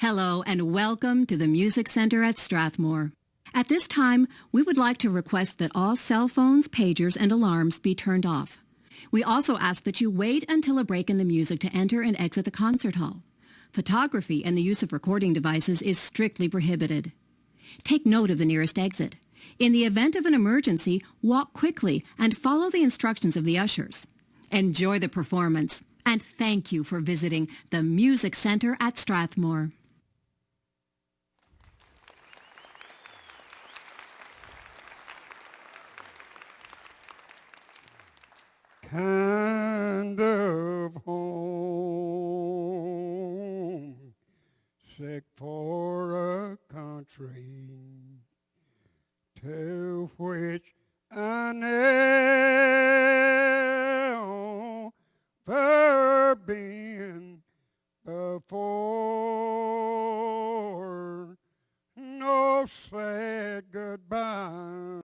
Hello and welcome to the Music Center at Strathmore. At this time, we would like to request that all cell phones, pagers, and alarms be turned off. We also ask that you wait until a break in the music to enter and exit the concert hall. Photography and the use of recording devices is strictly prohibited. Take note of the nearest exit. In the event of an emergency, walk quickly and follow the instructions of the ushers. Enjoy the performance, and thank you for visiting the Music Center at Strathmore. Kind of home, sick for a country to which I never been before. No sad goodbye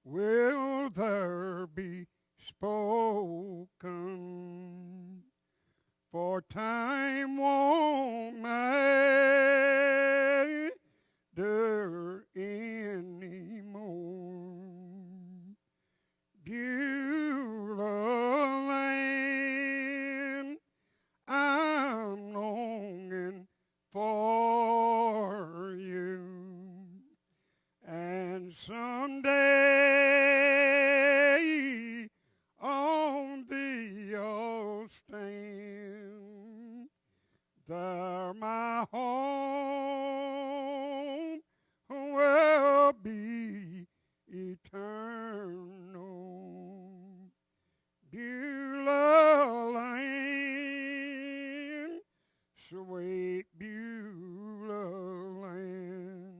will there be spoken, for time won't matter in there my home will be eternal. Beulah land, sweet Beulah land.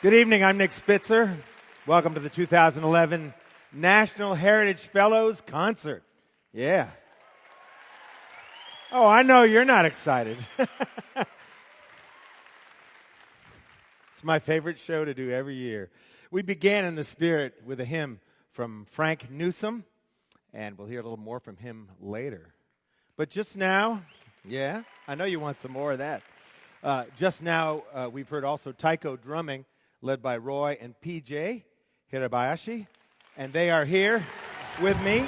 Good evening, I'm Nick Spitzer. Welcome to the 2011 National Heritage Fellows Concert. Yeah. Oh, I know you're not excited. It's my favorite show to do every year. We began in the spirit with a hymn from Frank Newsome, and we'll hear a little more from him later. But just now, yeah, I know you want some more of that. Just now, we've heard also Taiko drumming, led by Roy and PJ Hirabayashi, and they are here with me.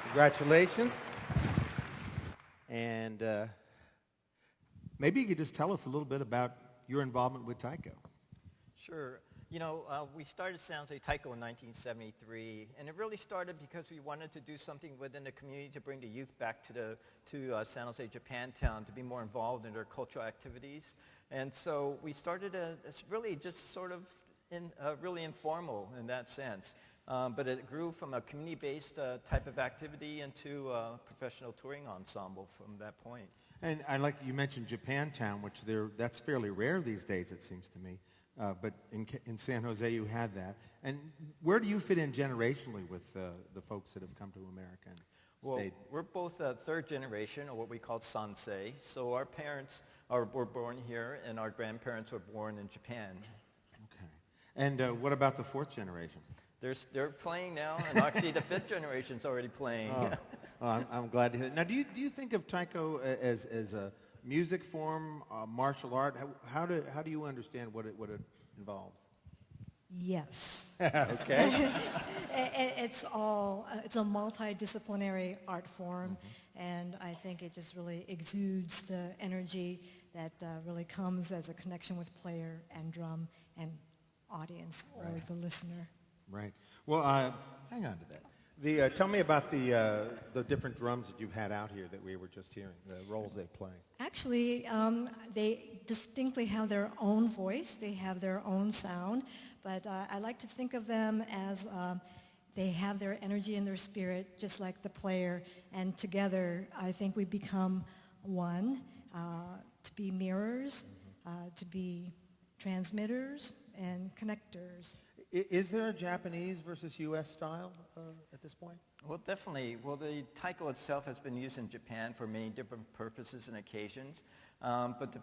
Congratulations. And maybe you could just tell us a little bit about your involvement with Taiko. Sure. You know, we started San Jose Taiko in 1973, and it really started because we wanted to do something within the community to bring the youth back to San Jose, Japantown, to be more involved in their cultural activities. And so we started it's really just sort of really informal in that sense. But it grew from a community-based type of activity into a professional touring ensemble from that point. And I like you mentioned Japantown, which that's fairly rare these days, it seems to me. But in San Jose, you had that. And where do you fit in generationally with the folks that have come to America and stayed? We're both third generation, or what we call sansei. So our parents were born here, and our grandparents were born in Japan. Okay. And what about the fourth generation? They're playing now, and actually the fifth generation's already playing. I'm glad to hear that. Now, do you think of Taiko as a music form, martial art? How do you understand what it involves? Yes. Okay. It's a multidisciplinary art form, and I think it just really exudes the energy that really comes as a connection with player and drum and audience or the listener. Right. Well, hang on to that. Tell me about the different drums that you've had out here that we were just hearing, the roles they play. Actually, they distinctly have their own voice. They have their own sound. But I like to think of them as they have their energy and their spirit, just like the player. And together, I think we become one, to be mirrors, to be transmitters and connectors. Is there a Japanese versus U.S. style at this point? Well, definitely. Well, the taiko itself has been used in Japan for many different purposes and occasions. But the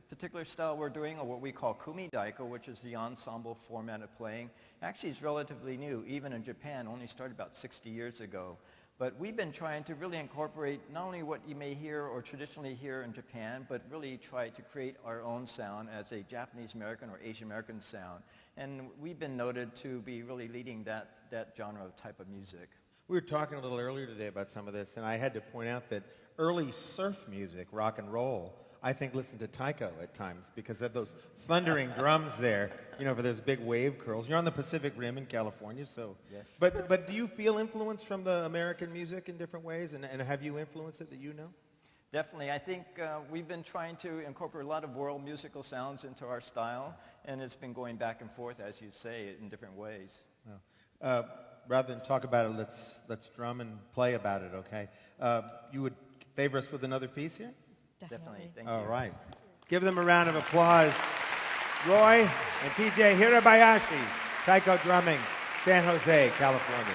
particular style we're doing, or what we call kumi daiko, which is the ensemble format of playing, actually is relatively new. Even in Japan, only started about 60 years ago. But we've been trying to really incorporate not only what you may hear or traditionally hear in Japan, but really try to create our own sound as a Japanese-American or Asian-American sound. And we've been noted to be really leading that genre of type of music. We were talking a little earlier today about some of this, and I had to point out that early surf music, rock and roll, I think listened to Taiko at times because of those thundering drums there, for those big wave curls. You're on the Pacific Rim in California, so. Yes. But do you feel influence from the American music in different ways, and have you influenced it that you know? Definitely. I think we've been trying to incorporate a lot of world musical sounds into our style, and it's been going back and forth, as you say, in different ways. Well, rather than talk about it, let's drum and play about it, okay? You would favor us with another piece here? Definitely. Thank you. All right. Give them a round of applause. Roy and PJ Hirabayashi, Taiko drumming, San Jose, California.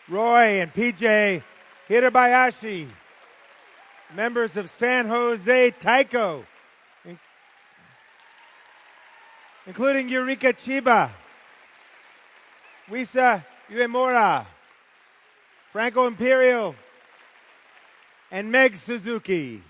Roy and PJ Hirabayashi, members of San Jose Taiko, including Eureka Chiba, Wisa Uemura, Franco Imperial, and Meg Suzuki.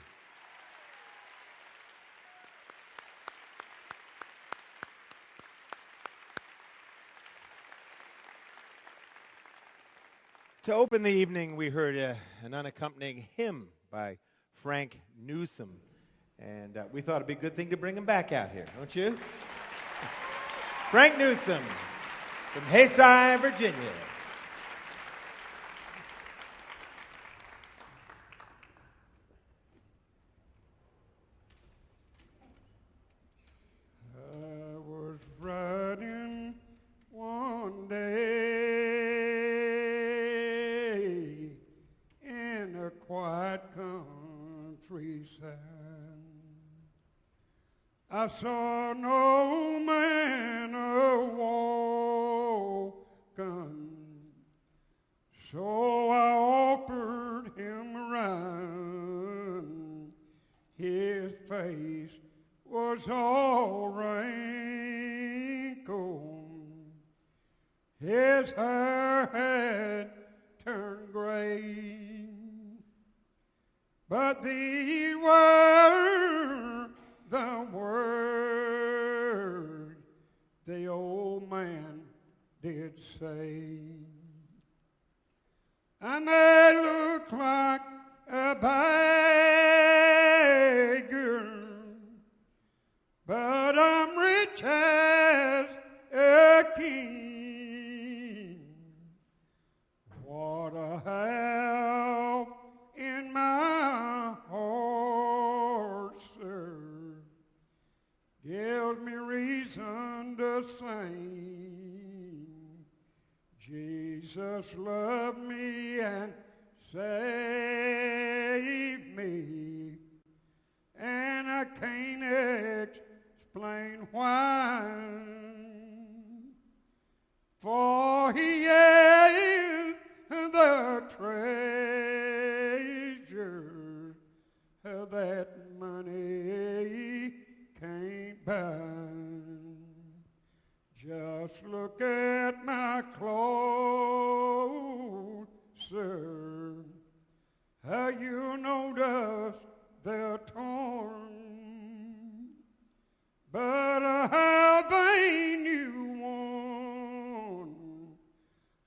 To open the evening, we heard an unaccompanied hymn by Frank Newsome, and we thought it'd be a good thing to bring him back out here, don't you? Frank Newsome from Hayside, Virginia. I was riding one day in a quiet countryside. I saw no man a-walking, so I offered him a run. His face was all wrinkled, his hair had turned gray, but these were the word the old man did say. I may look like a beggar, but I'm rich as a king. What I have in my heart, sir, gives me reason to sing. Jesus loved me and saved me, and I can't explain why, for he is the treasure that money can't buy. Just look at my clothes, sir, how you notice they're torn, but how they knew one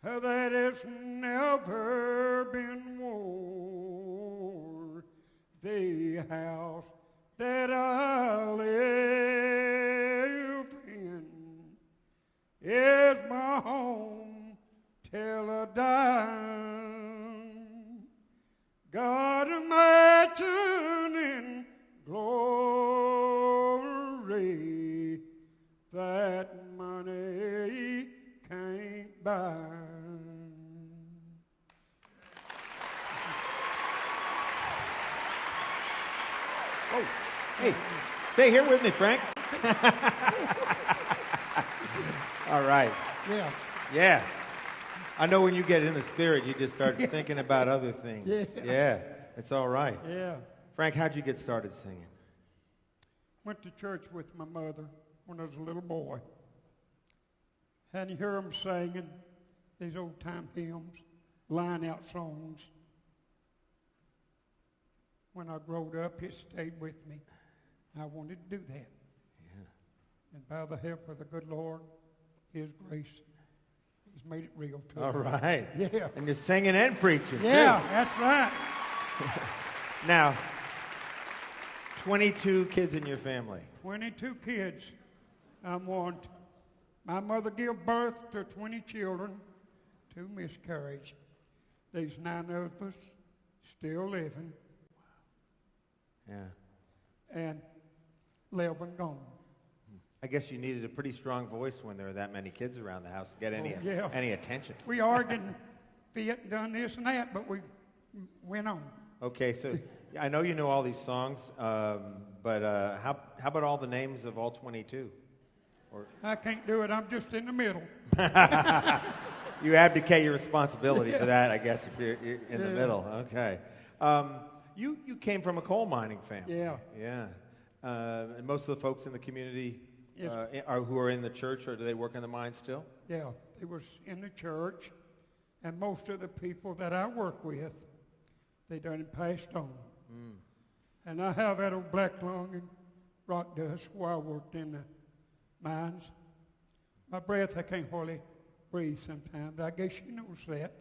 that it's never been worn. The house that I live in is my home till I die. God imagine in glory that money can't buy. Oh, hey, stay here with me, Frank. All right. Yeah. Yeah. I know when you get in the spirit, you just start thinking about other things. Yeah. It's all right. Yeah. Frank, how'd you get started singing? Went to church with my mother when I was a little boy. And you hear them singing these old-time hymns, line-out songs. When I growed up, it stayed with me. I wanted to do that. Yeah. And by the help of the good Lord, His grace, He's made it real to me. All right. Yeah. And you're singing and preaching, Yeah, too. that's right. Now, 22 kids in your family. 22 kids. I'm one. My mother gave birth to 20 children, 2 miscarriages. There's 9 of us still living. Yeah. And 11 gone. I guess you needed a pretty strong voice when there were that many kids around the house to get any attention. We argued and fit and done this and that, but we went on. Okay, so I know you know all these songs, but how about all the names of all 22? I can't do it. I'm just in the middle. You abdicate your responsibility for that, I guess, if you're in the middle. Okay. You came from a coal mining family. Yeah. Yeah. And most of the folks in the community who are in the church, or do they work in the mine still? Yeah, they was in the church, and most of the people that I work with, they done passed on. Mm. And I have had old black lung and rock dust where I worked in the mines. My breath, I can't hardly breathe sometimes. I guess you knows that,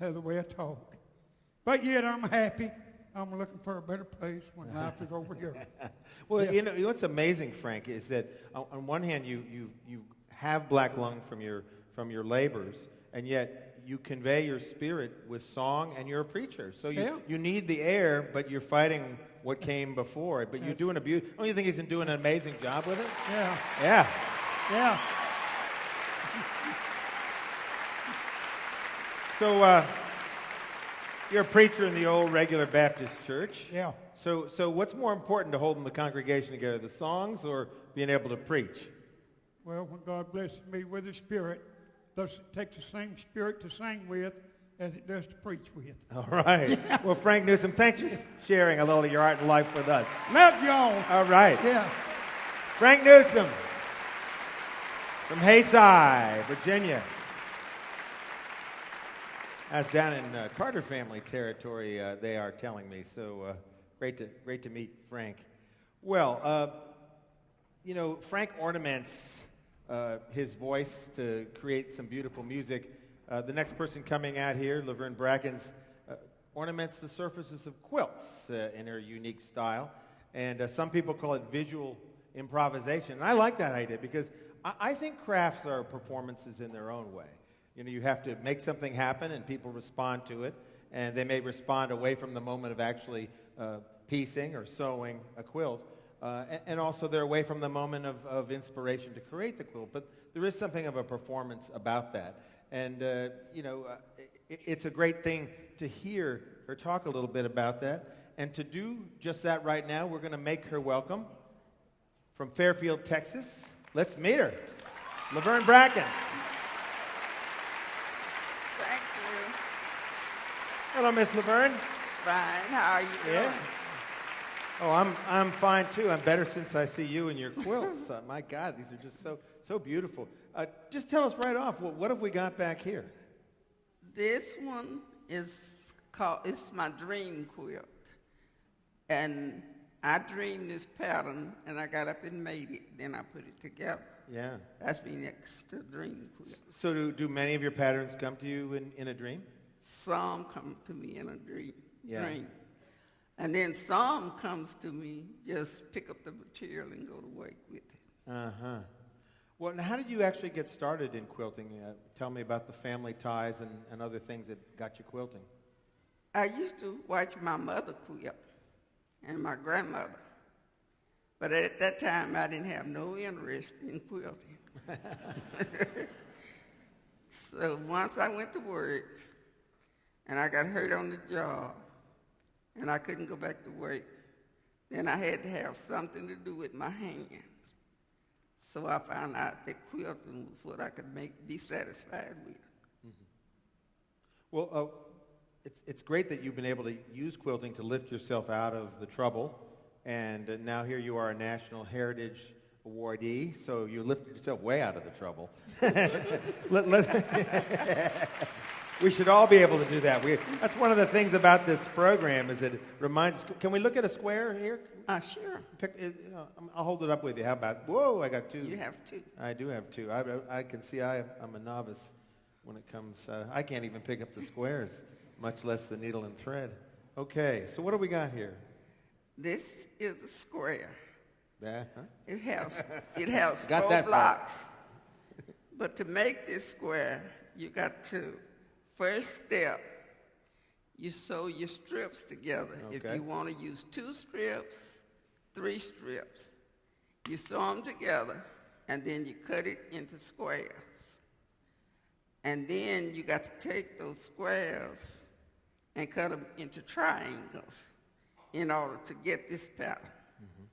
how the way I talk. But yet I'm happy. I'm looking for a better place when life is over here. Well, you know what's amazing, Frank, is that on one hand you have black lung from your labors, and yet you convey your spirit with song, and you're a preacher. So you need the air, but you're fighting what came before it. But you're doing don't you think he's doing an amazing job with it? Yeah. Yeah. Yeah. So you're a preacher in the old regular Baptist church. Yeah. So what's more important to holding the congregation together, the songs or being able to preach? Well, when God blesses me with His Spirit, it takes the same Spirit to sing with as it does to preach with. All right. Well, Frank Newsome, thanks for sharing a little of your art and life with us. Love y'all. All right. Yeah. Frank Newsome from Hayside, Virginia. That's down in Carter family territory, they are telling me. So great to meet Frank. Well, Frank ornaments his voice to create some beautiful music. The next person coming out here, Laverne Brackens, ornaments the surfaces of quilts in her unique style. And some people call it visual improvisation. And I like that idea because I think crafts are performances in their own way. You have to make something happen and people respond to it, and they may respond away from the moment of actually piecing or sewing a quilt, and also they're away from the moment of inspiration to create the quilt. But there is something of a performance about that. And, it's a great thing to hear her talk a little bit about that. And to do just that right now, we're going to make her welcome from Fairfield, Texas. Let's meet her, Laverne Brackens. Thank you. Hello, Miss Laverne. Fine. How are you doing? Yeah. Oh, I'm fine too. I'm better since I see you and your quilts. My God, these are just so beautiful. Just tell us right off, what have we got back here? This one is called, it's my dream quilt. And I dreamed this pattern, and I got up and made it. Then I put it together. Yeah. That's me next to dream quilt. So do many of your patterns come to you in a dream? Some come to me in a dream. Yeah. And then some comes to me, just pick up the material and go to work with it. Uh-huh. Well, now how did you actually get started in quilting? Tell me about the family ties and other things that got you quilting. I used to watch my mother quilt and my grandmother. But at that time, I didn't have no interest in quilting. So once I went to work, and I got hurt on the job, and I couldn't go back to work, then I had to have something to do with my hands. So I found out that quilting was what I could be satisfied with. Mm-hmm. Well, it's great that you've been able to use quilting to lift yourself out of the trouble, and now here you are a National Heritage Awardee, so you lifted yourself way out of the trouble. We should all be able to do that. That's one of the things about this program is it reminds us. Can we look at a square here? Sure. I'll hold it up with you. How about, whoa, I got two. You have two. I do have two. I can see I'm a novice when it comes. I can't even pick up the squares, much less the needle and thread. Okay, so what do we got here? This is a square. Yeah, huh? It has Got 4 that blocks. But to make this square, you got to, first step, you sew your strips together. Okay. If you want to use 2 strips, 3 strips, you sew them together, and then you cut it into squares. And then you got to take those squares and cut them into triangles in order to get this pattern. Mm-hmm.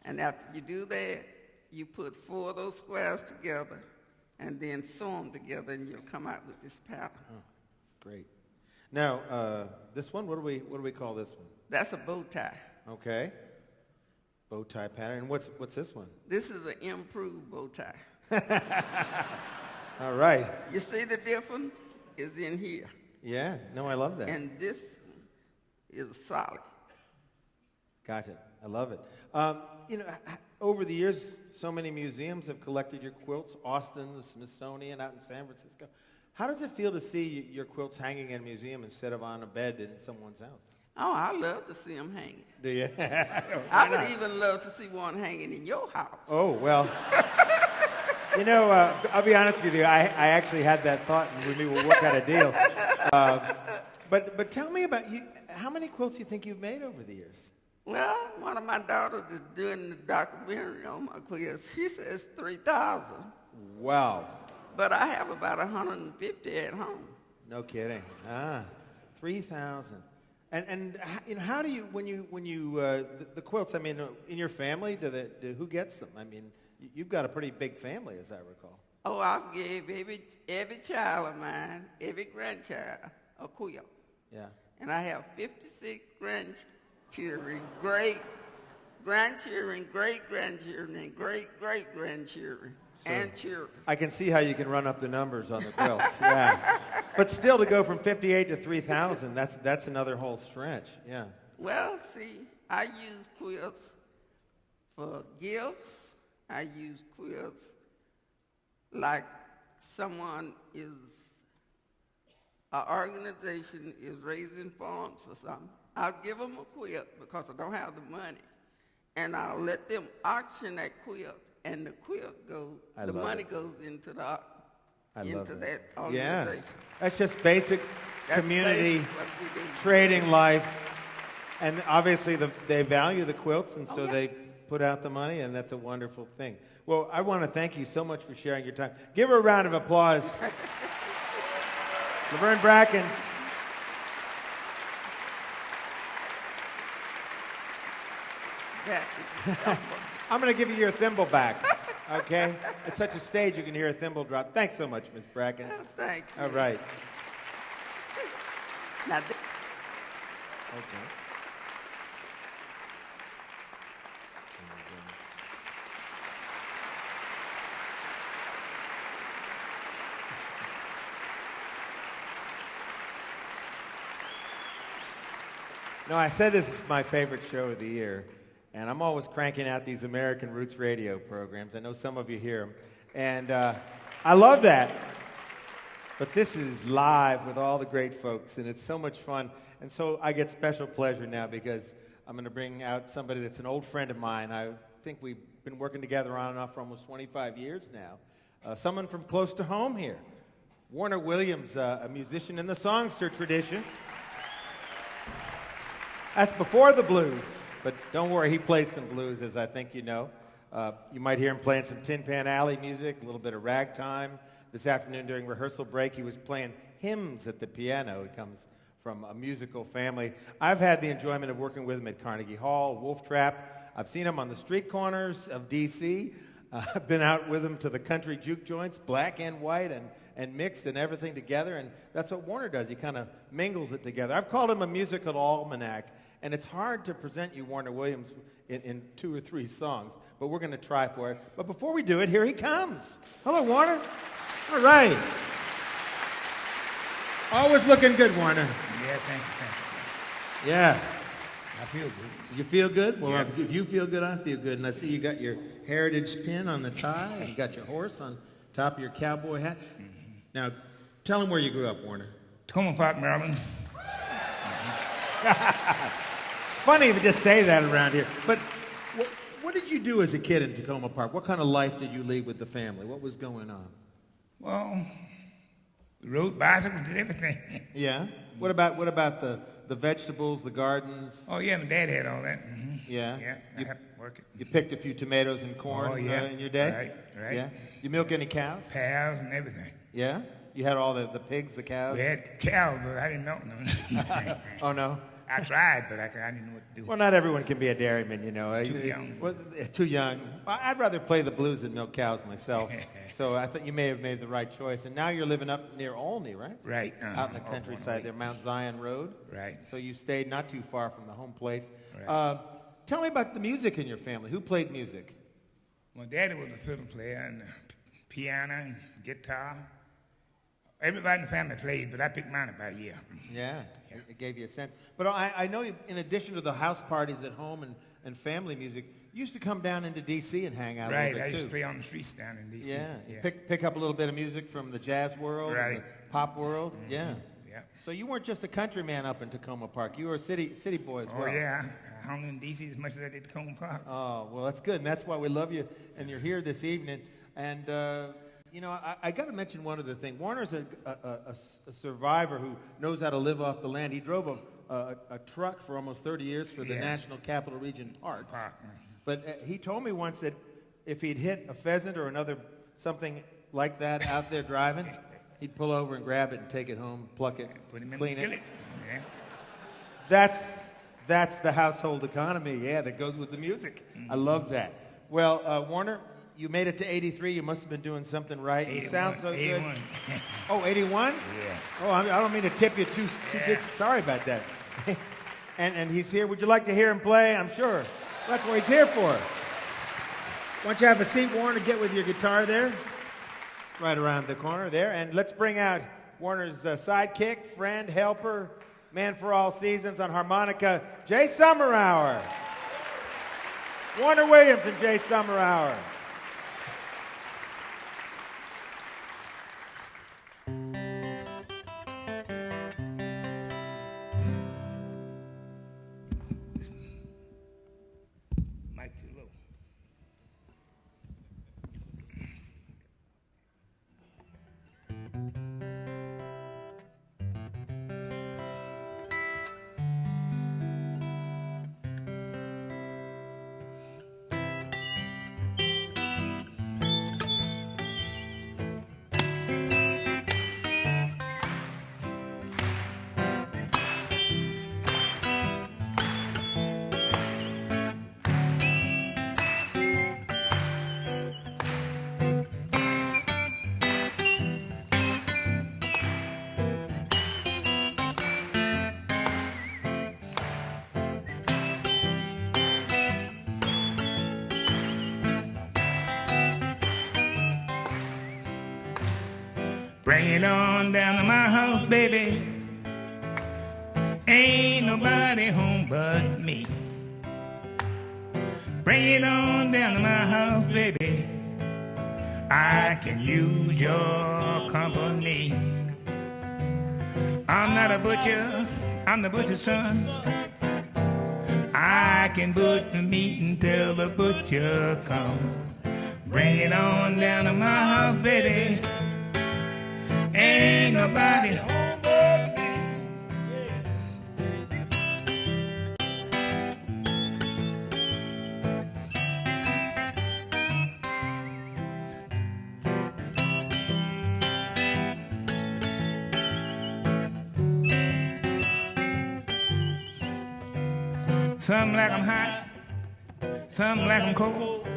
And after you do that, you put 4 of those squares together, and then sew them together, and you'll come out with this pattern. Oh, that's great. Now, this one, what do we call this one? That's a bow tie. Okay. Bow tie pattern. And what's this one? This is an improved bow tie. All right. You see the difference is in here. Yeah. No, I love that. And this is solid. Gotcha. I love it. Over the years, so many museums have collected your quilts. Austin, the Smithsonian out in San Francisco. How does it feel to see your quilts hanging in a museum instead of on a bed in someone's house? Oh, I love to see them hanging. Do you? I would even love to see one hanging in your house. Oh, well. I'll be honest with you. I actually had that thought, and we knew we'll work out a deal. But tell me about you. How many quilts do you think you've made over the years? Well, one of my daughters is doing the documentary on my quilts. She says 3,000. Wow. But I have about 150 at home. No kidding. 3,000. And how do you when you the quilts? I mean, in your family, who gets them? I mean, you've got a pretty big family, as I recall. Oh, I've gave every child of mine, every grandchild, a quilt. Yeah. And I have 56 grandchildren, great-grandchildren, great-grandchildren, and great-great-grandchildren, and children. I can see how you can run up the numbers on the quilts. Yeah. But still, to go from 58 to 3,000, that's another whole stretch. Yeah. Well, see, I use quilts for gifts. I use quilts like an organization is raising funds for something. I'll give them a quilt because I don't have the money, and I'll let them auction that quilt, and the quilt goes, the money goes into that organization. Yeah, that's just basic community trading life, and obviously they value the quilts, and so they put out the money, and that's a wonderful thing. Well, I want to thank you so much for sharing your time. Give her a round of applause. Laverne Brackens. I'm going to give you your thimble back, okay? It's such a stage you can hear a thimble drop. Thanks so much, Ms. Brackens. Thank you. All right. Okay. No, I said this is my favorite show of the year, and I'm always cranking out these American Roots radio programs. I know some of you hear them, and I love that. But this is live with all the great folks, and it's so much fun. And so I get special pleasure now because I'm going to bring out somebody that's an old friend of mine. I think we've been working together on and off for almost 25 years now. Someone from close to home here. Warner Williams, a musician in the songster tradition. That's before the blues, but don't worry, he plays some blues, as I think you know. You might hear him playing some Tin Pan Alley music, a little bit of ragtime. This afternoon during rehearsal break, he was playing hymns at the piano. He comes from a musical family. I've had the enjoyment of working with him at Carnegie Hall, Wolf Trap. I've seen him on the street corners of D.C. I've been out with him to the country juke joints, black and white and mixed and everything together, and that's what Warner does. He kind of mingles it together. I've called him a musical almanac, and it's hard to present you Warner Williams in 2 or 3 songs, but we're going to try for it. But before we do it, here he comes. Hello, Warner. All right. Always looking good, Warner. Yeah, thank you. Yeah. I feel good. You feel good? Well, Yeah. if you feel good, I feel good. And I see you got your heritage pin on the tie, and you got your horse on top of your cowboy hat. Mm-hmm. Now, tell them where you grew up, Warner. Tacoma Park, Maryland. It's funny to just say that around here. But what did you do as a kid in Tacoma Park? What kind of life did you lead with the family? What was going on? Well, we rode bicycles, did everything. Yeah? What about the vegetables, the gardens? Oh, yeah, my dad had all that. Mm-hmm. Yeah? Yeah, I had to work it. You picked a few tomatoes and corn in your day? Right. Yeah? You milk any cows? Cows and everything. Yeah? You had all the pigs, the cows? We had cows, but I didn't milk them. Oh, no? I tried, but I didn't know what to do. Well, not everyone can be a dairyman, you know. Too young. Well, too young. I'd rather play the blues than milk cows myself. So I thought you may have made the right choice. And now you're living up near Olney, right? Right. Out in the countryside there, Mount Zion Road. Right. So you stayed not too far from the home place. Right. Tell me about the music in your family. Who played music? My daddy was a fiddle player and piano and guitar. Everybody in the family played, but I picked mine by year. Yeah, it gave you a sense. But I know you, in addition to the house parties at home and family music, you used to come down into D.C. and hang out a little bit, Right, I used too. to play on the streets down in D.C. Yeah, you pick up a little bit of music from the jazz world, and the pop world. Mm-hmm. Yeah. So you weren't just a country man up in Tacoma Park. You were a city boy as well. Oh, yeah. I hung in D.C. as much as I did Tacoma Park. Oh, well, that's good. And that's why we love you. And you're here this evening. And, you know, I got to mention one other thing. Warner's a survivor who knows how to live off the land. He drove a truck for almost 30 years for the National Capital Region Parks. But he told me once that if he'd hit a pheasant or something like that out there driving, he'd pull over and grab it and take it home, pluck it, clean it. Yeah. That's the household economy, that goes with the music. I love that. Well, Warner, you made it to 83. You must have been doing something right. 81, you sound so 81. good. Oh, 81? Yeah. Oh, I don't mean to tip you too digits. Sorry about that. and he's here. Would you like to hear him play? I'm sure. That's what he's here for. Why don't you have a seat, Warner, get with your guitar there. Right around the corner there. And let's bring out Warner's sidekick, friend, helper, man for all seasons on harmonica, Jay Summerhour. Warner Williams and Jay Summerhour. Mic too low. Bring it on down to my house, baby. Ain't nobody home but me. Bring it on down to my house, baby. I can use your company. I'm not a butcher, I'm the butcher's son. I can butcher meat until the butcher comes. Bring it on down to my house, baby. Ain't nobody home but me. Some like 'em hot, some like 'em cold.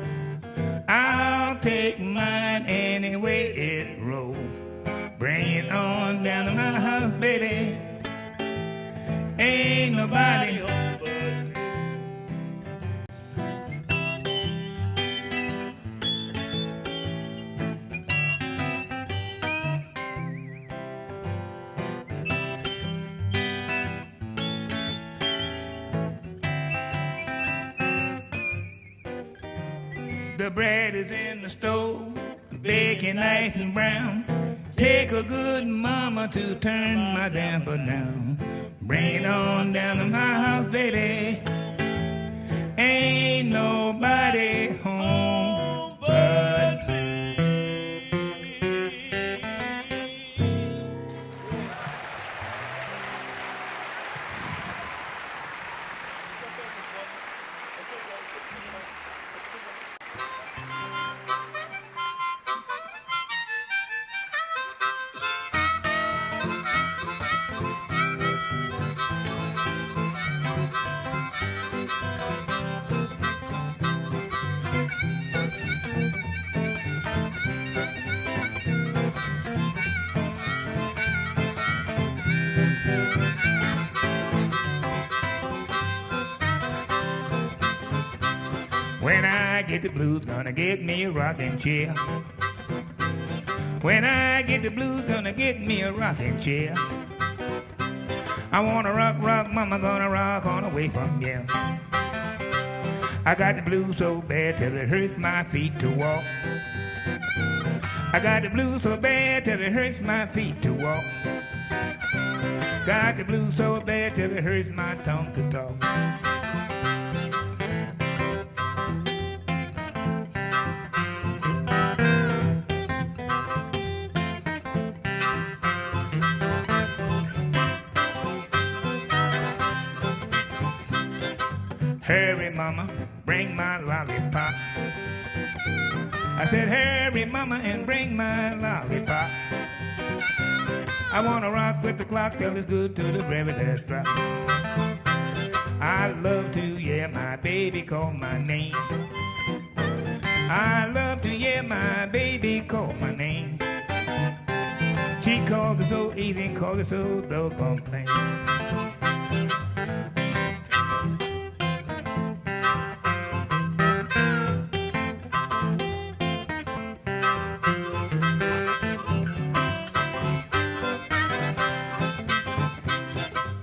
I'll take mine any way it rolls. Bring it on down to my house, baby. Ain't nobody home but me. The bread is in the stove, baking nice and brown. Take a good mama to turn my damper down. Bring it on down to my house, baby. Ain't nobody home but me. When I get the blues, gonna get me a rocking chair. When I get the blues, gonna get me a rocking chair. I wanna rock, rock, mama, gonna rock on away from here. I got the blues so bad till it hurts my feet to walk. I got the blues so bad till it hurts my feet to walk. Got the blues so bad till it hurts my tongue to talk. Hurry, mama, bring my lollipop. I said, hurry, mama, and bring my lollipop. I wanna rock with the clock till it's good to the very last drop. I love to hear my baby call my name. I love to hear my baby call my name. She called it so easy and called it so doggone plain.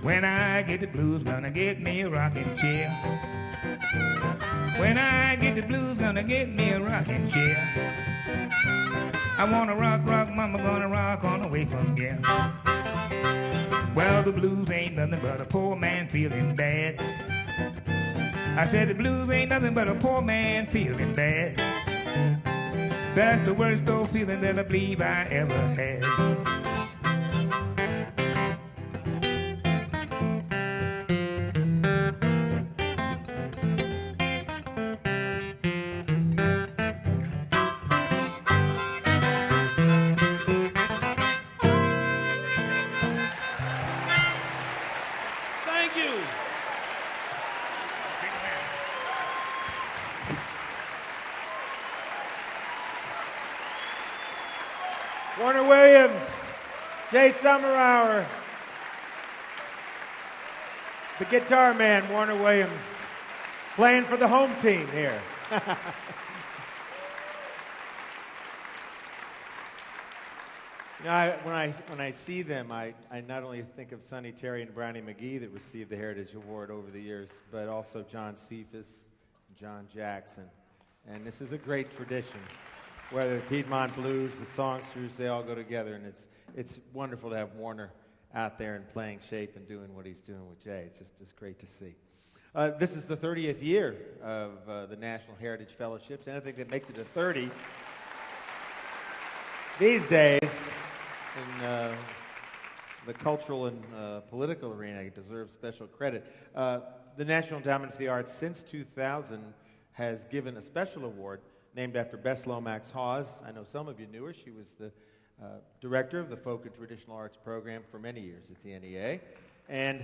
When I get the blues, gonna get me a rocking chair. When I get the blues, gonna get me a rocking chair. I wanna rock, rock, mama, gonna rock on away from here. Well, the blues ain't nothing but a poor man feeling bad. I said the blues ain't nothing but a poor man feeling bad. That's the worst old feeling that I believe I ever had. Warner Williams, Jay Summerhour, the guitar man, Warner Williams, playing for the home team here. You know, when I see them, I not only think of Sonny Terry and Brownie McGee that received the Heritage Award over the years, but also John Cephas, John Jackson. And this is a great tradition. Whether the Piedmont Blues, the songsters, they all go together, and it's wonderful to have Warner out there and playing shape and doing what he's doing with Jay. It's just great to see. This is the 30th year of the National Heritage Fellowships. Anything that makes it to 30 these days in the cultural and political arena deserves special credit. The National Endowment for the Arts since 2000 has given a special award named after Bess Lomax Hawes. I know some of you knew her. She was the director of the Folk and Traditional Arts program for many years at the NEA, and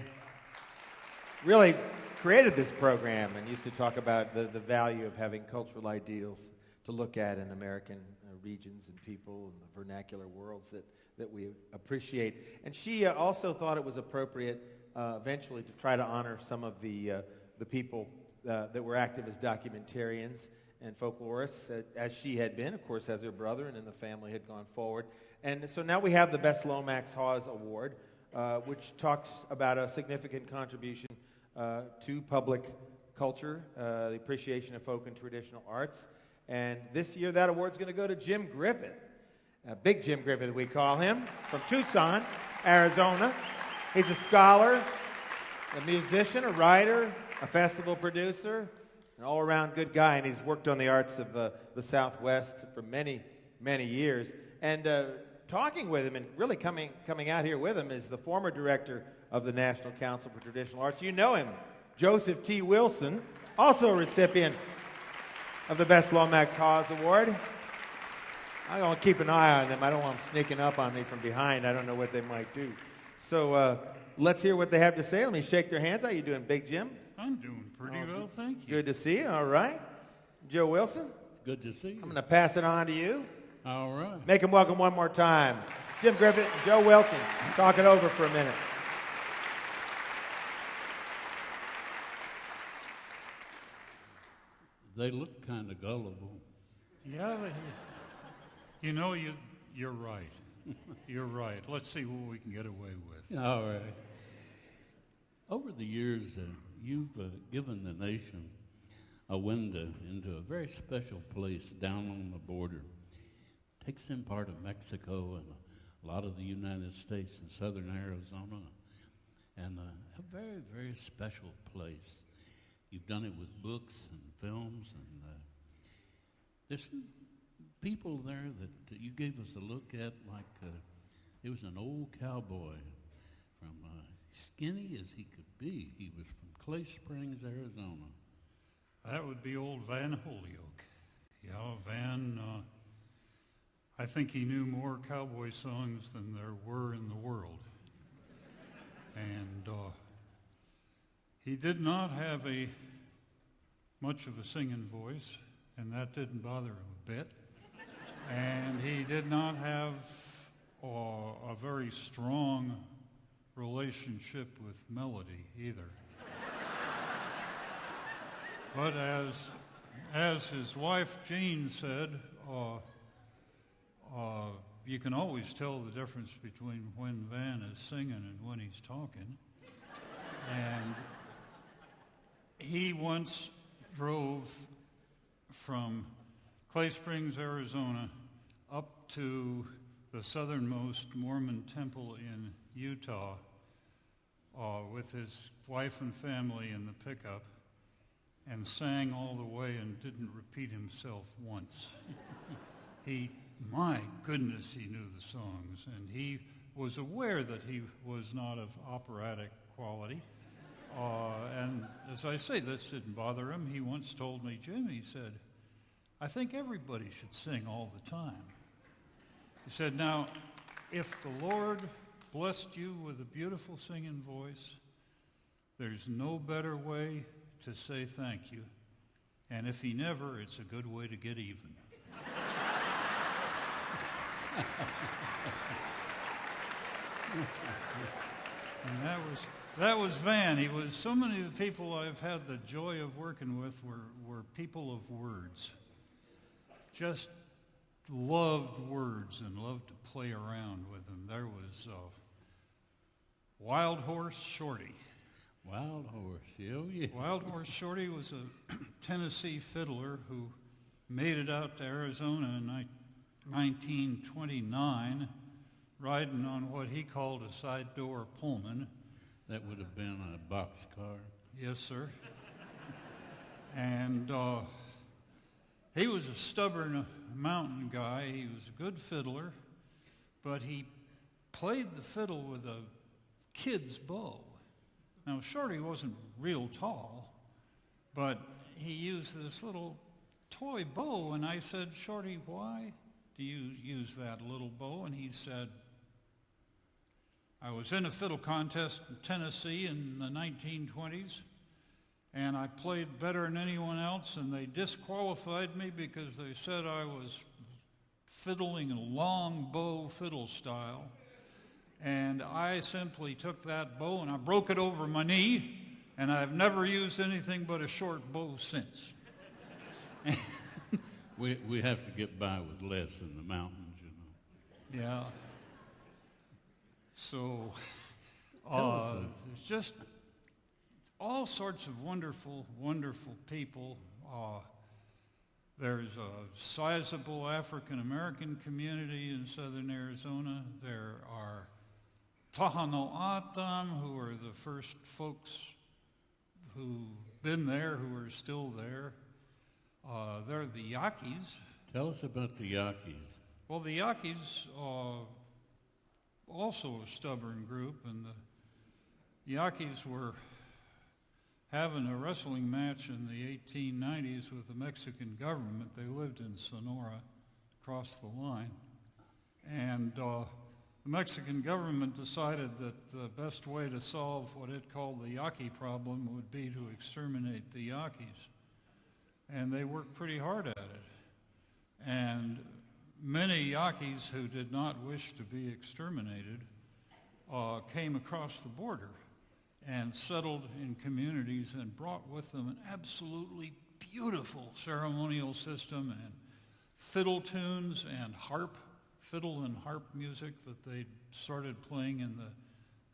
really created this program and used to talk about the value of having cultural ideals to look at in American regions and people and the vernacular worlds that we appreciate. And she also thought it was appropriate eventually to try to honor some of the people that were active as documentarians and folklorists, as she had been, of course, as her brother, and then the family had gone forward. And so now we have the Bess Lomax Hawes Award, which talks about a significant contribution to public culture, the appreciation of folk and traditional arts. And this year that award's going to go to Jim Griffith, Big Jim Griffith we call him, from Tucson, Arizona. He's a scholar, a musician, a writer, a festival producer, an all-around good guy, and he's worked on the arts of the Southwest for many, many years. And talking with him and really coming out here with him is the former director of the National Council for Traditional Arts. You know him, Joseph T. Wilson, also a recipient of the Bess Lomax Hawes Award. I'm going to keep an eye on them. I don't want them sneaking up on me from behind. I don't know what they might do. So let's hear what they have to say. Let me shake their hands. How you doing, Big Jim? I'm doing pretty well, thank you. Good to see you. All right. Joe Wilson? Good to see you. I'm going to pass it on to you. All right. Make them welcome one more time. Jim Griffith and Joe Wilson. Talk it over for a minute. They look kind of gullible. Yeah, you're right. You're right. Let's see what we can get away with. All right. Over the years, you've given the nation a window into a very special place down on the border. Takes in part of Mexico and a lot of the United States and southern Arizona. And a very, very special place. You've done it with books and films, and there's some people there that you gave us a look at, like it was an old cowboy from skinny as he could be. He was from Clay Springs, Arizona. That would be old Van Holyoke. Yeah, Van, I think he knew more cowboy songs than there were in the world. And he did not have much of a singing voice, and that didn't bother him a bit. And he did not have a very strong relationship with melody either. But as his wife Jean said, you can always tell the difference between when Van is singing and when he's talking. And he once drove from Clay Springs, Arizona, up to the southernmost Mormon temple in Utah with his wife and family in the pickup, and sang all the way and didn't repeat himself once. My goodness, he knew the songs, and he was aware that he was not of operatic quality. And as I say, this didn't bother him. He once told me, Jim, he said, I think everybody should sing all the time. He said, now, if the Lord blessed you with a beautiful singing voice, there's no better way to say thank you. And if he never, it's a good way to get even. And that was Van. He was, so many of the people I've had the joy of working with were people of words. Just loved words and loved to play around with them. There was Wild Horse Shorty. Wild Horse, yeah. Wild Horse Shorty was a Tennessee fiddler who made it out to Arizona in 1929, riding on what he called a side door Pullman. That would have been a boxcar. Yes, sir. And he was a stubborn mountain guy. He was a good fiddler, but he played the fiddle with a kid's bow. Now, Shorty wasn't real tall, but he used this little toy bow, and I said, Shorty, why do you use that little bow? And he said, I was in a fiddle contest in Tennessee in the 1920s, and I played better than anyone else, and they disqualified me because they said I was fiddling a long bow fiddle style. And I simply took that bow and I broke it over my knee, and I've never used anything but a short bow since. We have to get by with less in the mountains, you know. Yeah. So there's just all sorts of wonderful, wonderful people. There's a sizable African-American community in southern Arizona. There are Tahano'atam, who are the first folks who've been there, who are still there. There are the Yaquis. Tell us about the Yaquis. Well, the Yaquis also a stubborn group, and the Yaquis were having a wrestling match in the 1890s with the Mexican government. They lived in Sonora, across the line. And the Mexican government decided that the best way to solve what it called the Yaqui problem would be to exterminate the Yaquis. And they worked pretty hard at it. And many Yaquis who did not wish to be exterminated came across the border and settled in communities and brought with them an absolutely beautiful ceremonial system and fiddle tunes and fiddle and harp music that they started playing in the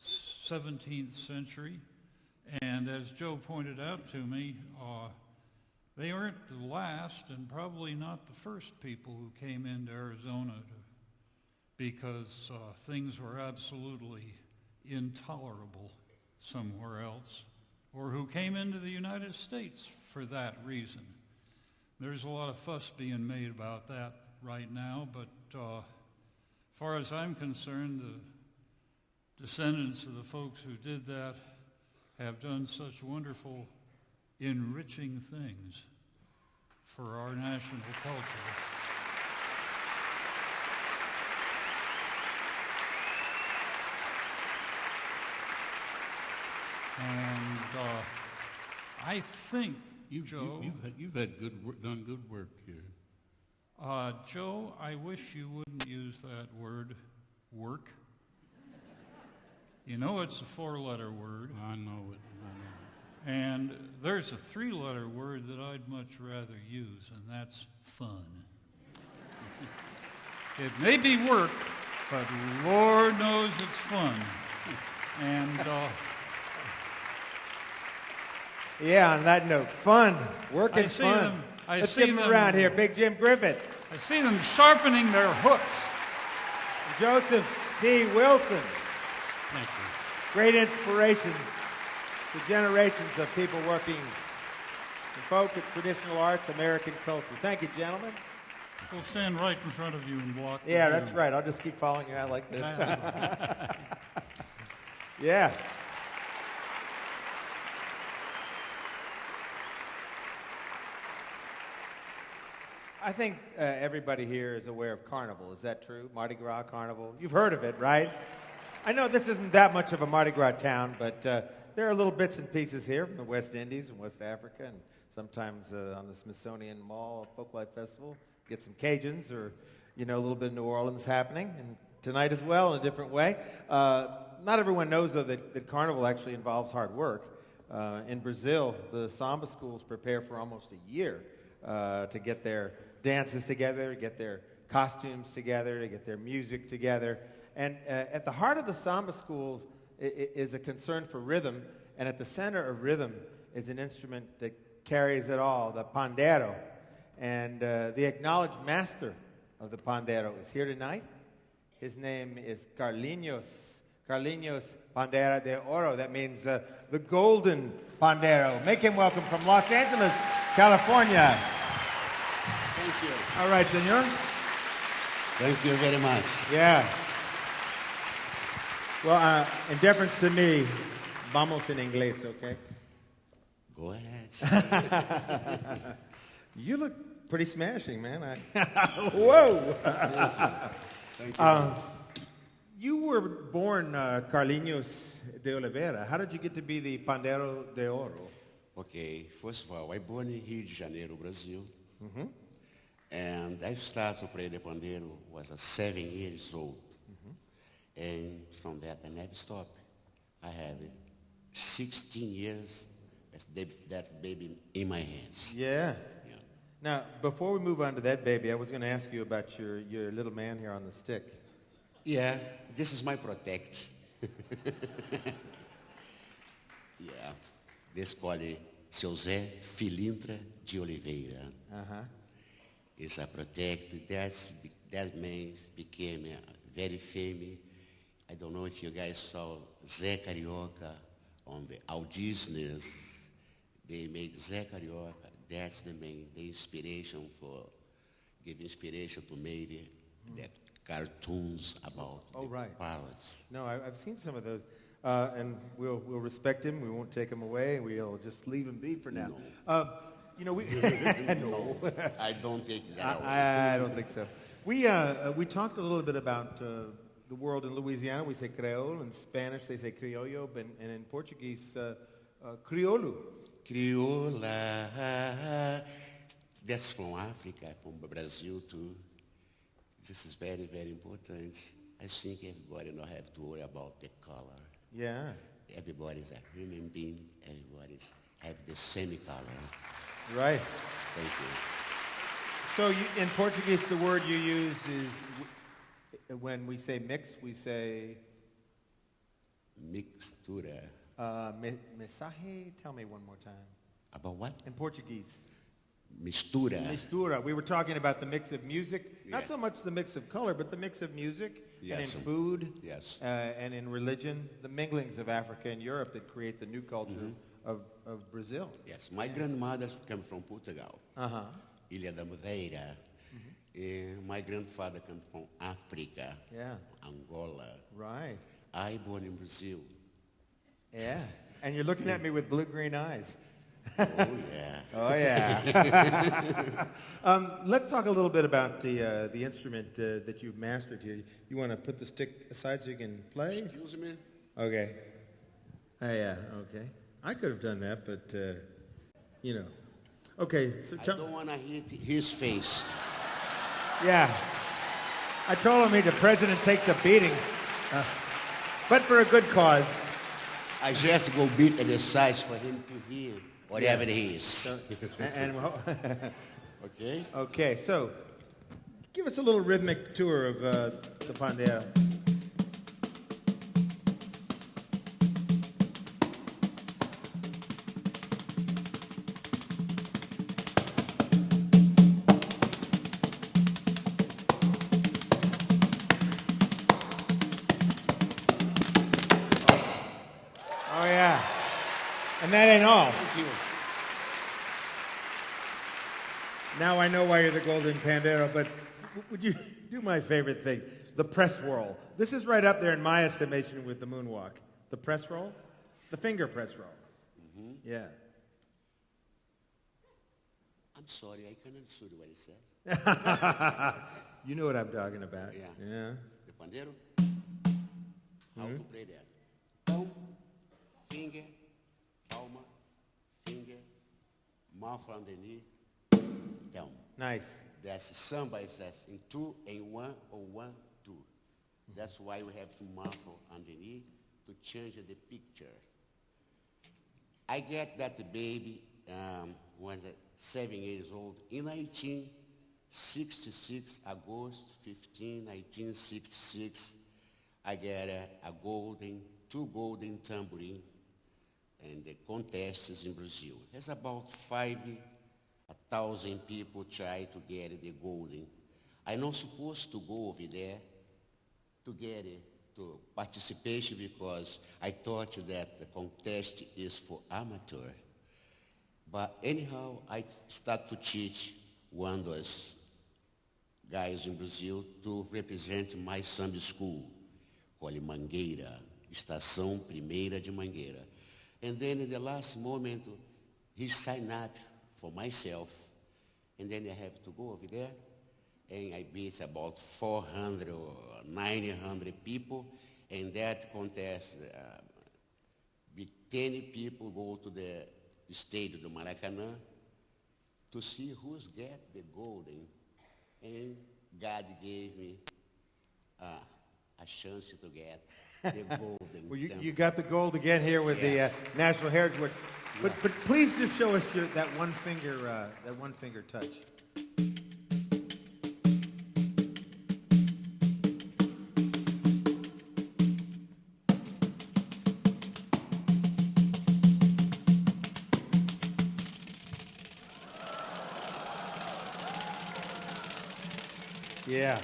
17th century. And as Joe pointed out to me, they aren't the last and probably not the first people who came into Arizona because things were absolutely intolerable somewhere else, or who came into the United States for that reason. There's a lot of fuss being made about that right now, but as far as I'm concerned, the descendants of the folks who did that have done such wonderful, enriching things for our national culture. And I think, Joe, you've had done good work here. Joe, I wish you wouldn't use that word, work. You know it's a 4-letter word. I know it. And there's a 3-letter word that I'd much rather use, and that's fun. It may be work, but Lord knows it's fun. And yeah, on that note, fun, work and fun. Let's give them around here, Big Jim Griffith. I see them sharpening their hooks. Joseph D. Wilson. Thank you. Great inspirations to generations of people working in folk and traditional arts, American culture. Thank you, gentlemen. We'll stand right in front of you and block. Yeah, that's right. I'll just keep following you out like this. Yeah. I think everybody here is aware of Carnival. Is that true? Mardi Gras Carnival. You've heard of it, right? I know this isn't that much of a Mardi Gras town, but there are little bits and pieces here from the West Indies and West Africa, and sometimes on the Smithsonian Mall Folklife Festival, get some Cajuns or, a little bit of New Orleans happening, and tonight as well in a different way. Not everyone knows, though, that Carnival actually involves hard work. In Brazil, the samba schools prepare for almost a year to get their dances together, to get their costumes together, to get their music together. And at the heart of the samba schools is a concern for rhythm, and at the center of rhythm is an instrument that carries it all, the pandeiro. And the acknowledged master of the pandeiro is here tonight. His name is Carlinhos Pandeiro de Ouro. That means the golden pandeiro. Make him welcome from Los Angeles, California. Thank you. All right, senor. Thank you very much. Yeah. Well, in deference to me, vamos en inglés, okay? Go ahead. You look pretty smashing, man. Whoa! Thank you. You were born Carlinhos de Oliveira. How did you get to be the Pandeiro de Ouro? Okay, first of all, I born in Rio de Janeiro, Brazil. Mm-hmm. And I started to play the pandeiro was 7 years old. Mm-hmm. And from that, I never stopped. I have 16 years, that baby in my hands. Yeah. Now, before we move on to that baby, I was going to ask you about your little man here on the stick. Yeah, this is my protect. Yeah, this called Seu Zé Filintra de Oliveira. Uh-huh. It's a protect. That man became very famous. I don't know if you guys saw Zé Carioca on the auditions. They made Zé Carioca. That's the main, the inspiration for, give inspiration to make the cartoons about the pirates. No, I've seen some of those. And we'll respect him. We won't take him away. We'll just leave him be for now. No. We no, I don't take that away. I don't think so. We talked a little bit about the world in Louisiana. We say Creole. In Spanish, they say criollo. And in Portuguese, crioulo. Crioula. That's from Africa, from Brazil too. This is very, very important. I think everybody don't have to worry about the color. Yeah. Everybody's a human being. Everybody's have the same color. Right. Thank you. So in Portuguese, the word you use is, when we say mix, we say... Mixtura. Mensaje, tell me one more time. About what? In Portuguese. Mistura. Mistura. We were talking about the mix of music, not Yeah. so much the mix of color, but the mix of music Yes. and in food Yes. And in religion, the minglings of Africa and Europe that create the new culture of Brazil. Yes, my grandmother came from Portugal, Uh-huh. Ilha da Madeira. My grandfather came from Africa, Yeah, Angola. right. I born in Brazil. Yeah. And you're looking at me with blue-green eyes. Oh, yeah. Oh, yeah. Let's talk a little bit about the instrument that you've mastered here. You want to put the stick aside so you can play? Excuse me? Okay. Yeah, okay. I could have done that, but, you know. Okay, so I don't want to hit his face. Yeah. I told him the president takes a beating, but for a good cause. I just go beat at the sides for him to hear whatever it is. Okay? Okay, so give us a little rhythmic tour of the pandeiro. Oh, yeah. And that ain't all. Thank you. Now I know why you're the golden pandeiro, but would you do my favorite thing, the press roll? This is right up there in my estimation with the moonwalk. The press roll? The finger press roll. Yeah. I'm sorry, I can't answer what he says. You know what I'm talking about. Yeah. The pandeiro? How to play that? Thumb, finger, palma, finger, mouth underneath, thumb. Nice. That's samba is in 2 and 1 or 1, 2. That's why we have to muffle underneath to change the picture. I get that the baby was 7 years old in 1966, August 15, 1966. I get two golden tambourine and the contests in Brazil. There's about 5,000 people try to get the golden. I'm not supposed to go over there to get it, to participation because I thought that the contest is for amateur. But anyhow, I start to teach one of those guys in Brazil to represent my Sunday school, called Mangueira, Estação Primeira de Mangueira. And then in the last moment, he signed up for myself. And then I have to go over there. And I beat about 400 or 900 people. And that contest, 10 people go to the stadium of Maracanã to see who's get the golden. And God gave me a chance to get the golden. Well, you got the gold again here with the National Heritage Award. But please just show us that one finger touch. Yeah.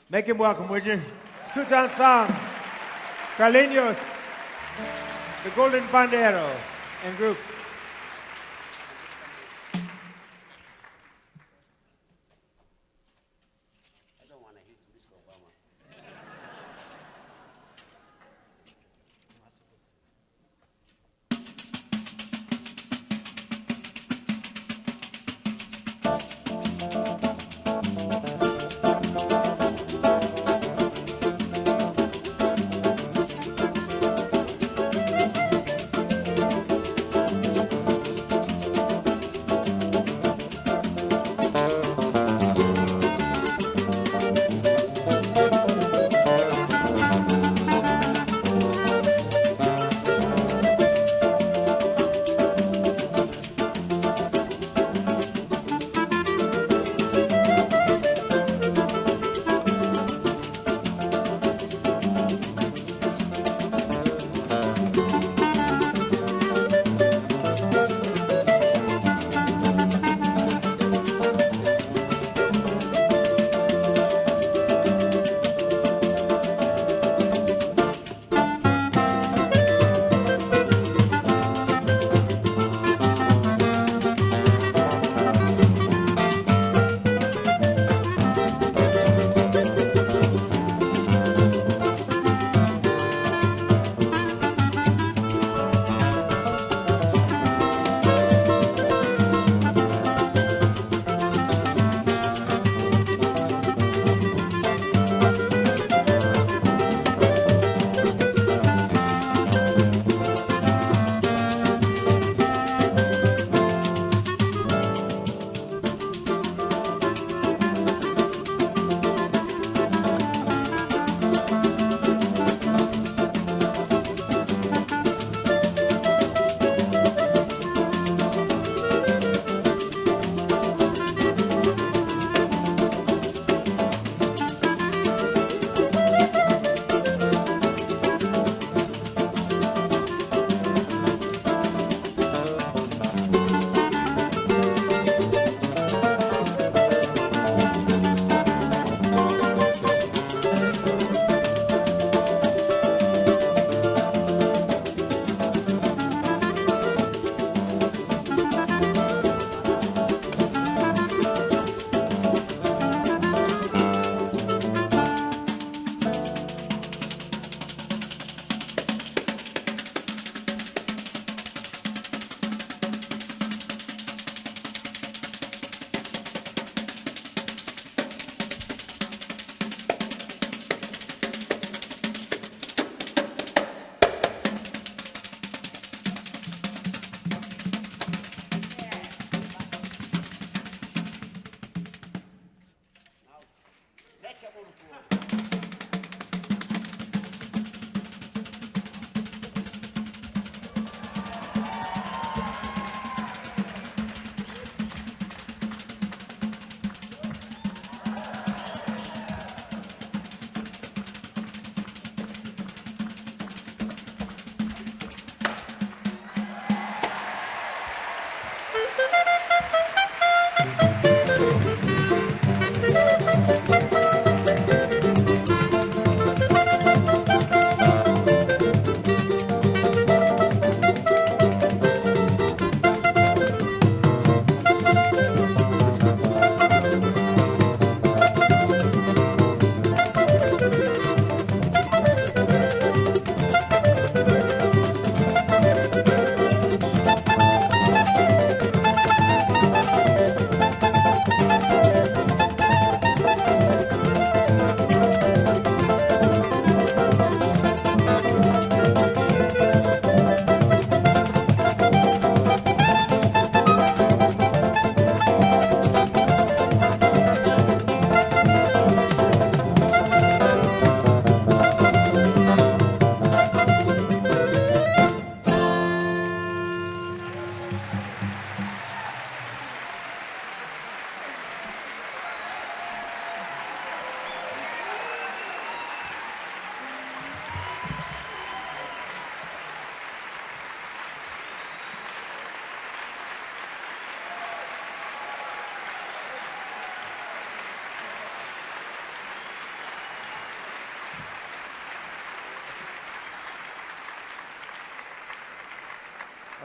Make him welcome, would you? Tutan Song, Carlinhos, the Golden Pandeiro, and group. I don't want to hit Mr. Obama.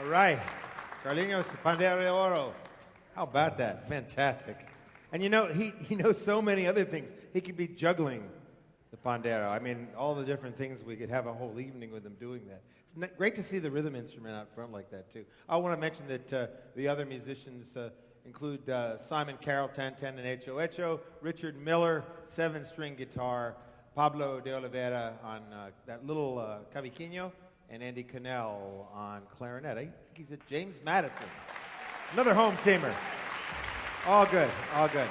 All right. Carlinhos Pandeiro de Ouro. How about that? Fantastic. And you know, he knows so many other things. He could be juggling the pandero. I mean, all the different things. We could have a whole evening with him doing that. It's great to see the rhythm instrument out front like that, too. I want to mention that the other musicians include Simon Carroll, Tan-Tan and Echo Echo, Richard Miller, 7-string guitar, Pablo de Oliveira on that little cavaquinho, and Andy Cannell on clarinet. I think he's at James Madison. Another home teamer. All good, all good.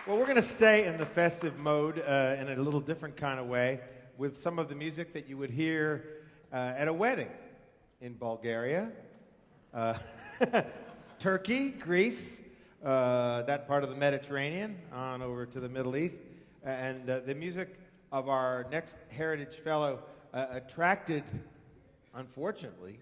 Well, we're going to stay in the festive mode in a little different kind of way with some of the music that you would hear at a wedding in Bulgaria, Turkey, Greece, that part of the Mediterranean, on over to the Middle East. And the music of our next Heritage Fellow attracted, unfortunately,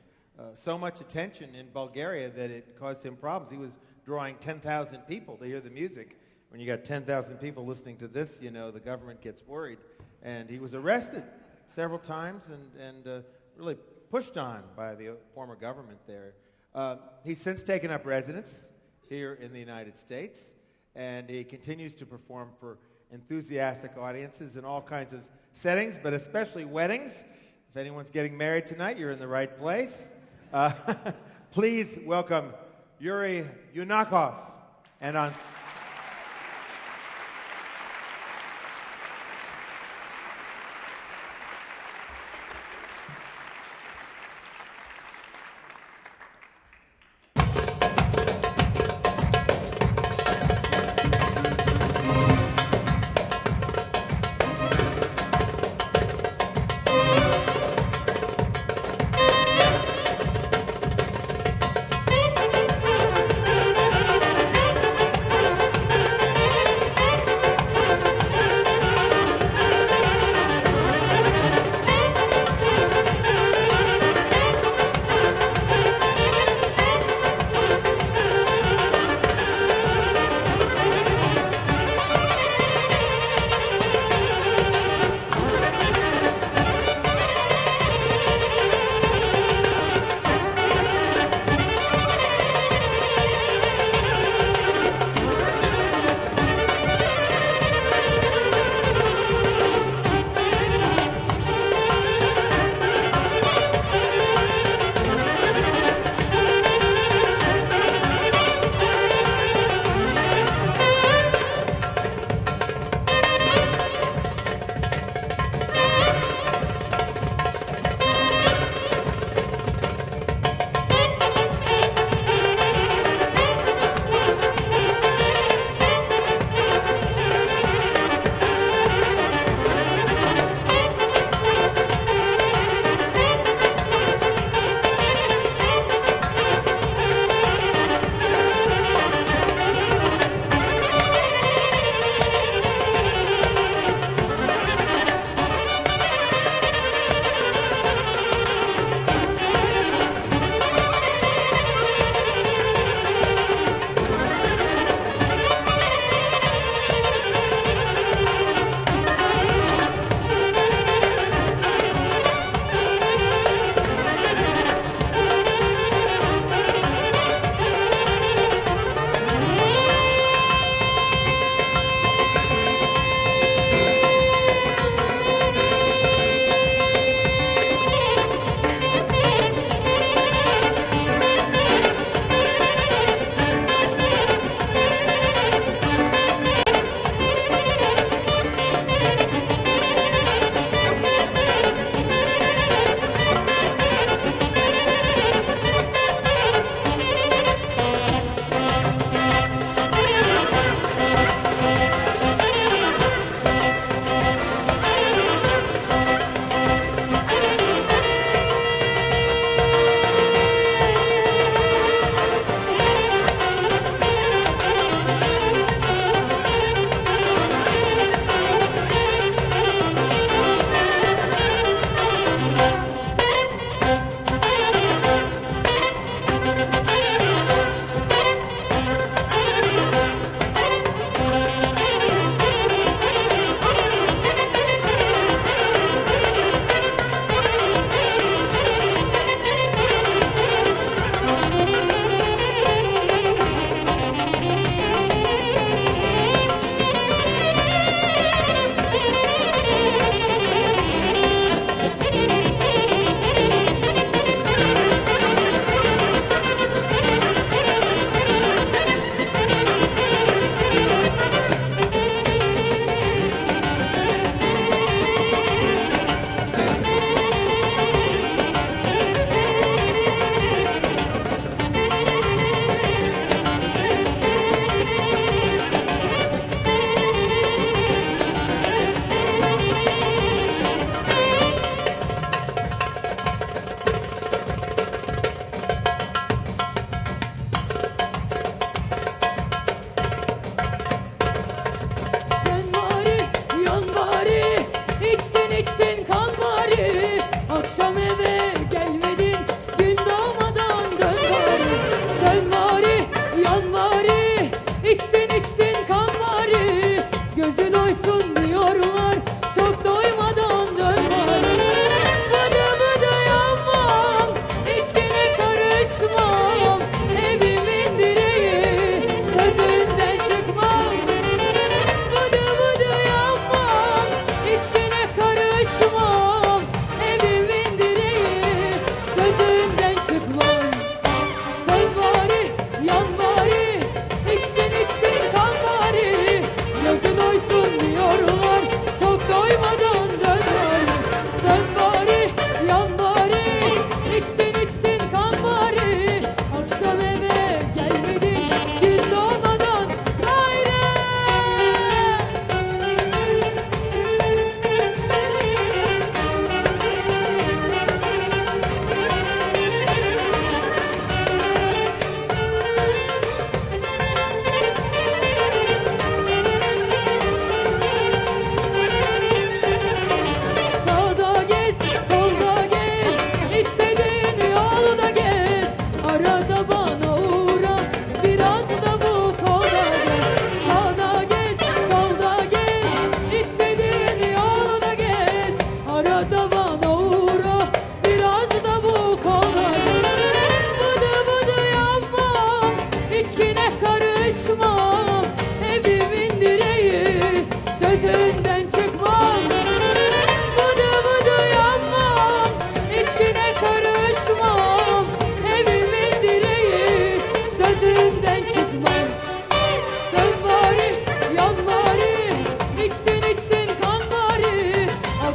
so much attention in Bulgaria that it caused him problems. He was drawing 10,000 people to hear the music. When you got 10,000 people listening to this, you know, the government gets worried. And he was arrested several times and really pushed on by the former government there. He's since taken up residence here in the United States, and he continues to perform for enthusiastic audiences in all kinds of settings, but especially weddings. If anyone's getting married tonight, you're in the right place. Please welcome Yuri Yunakov. And on...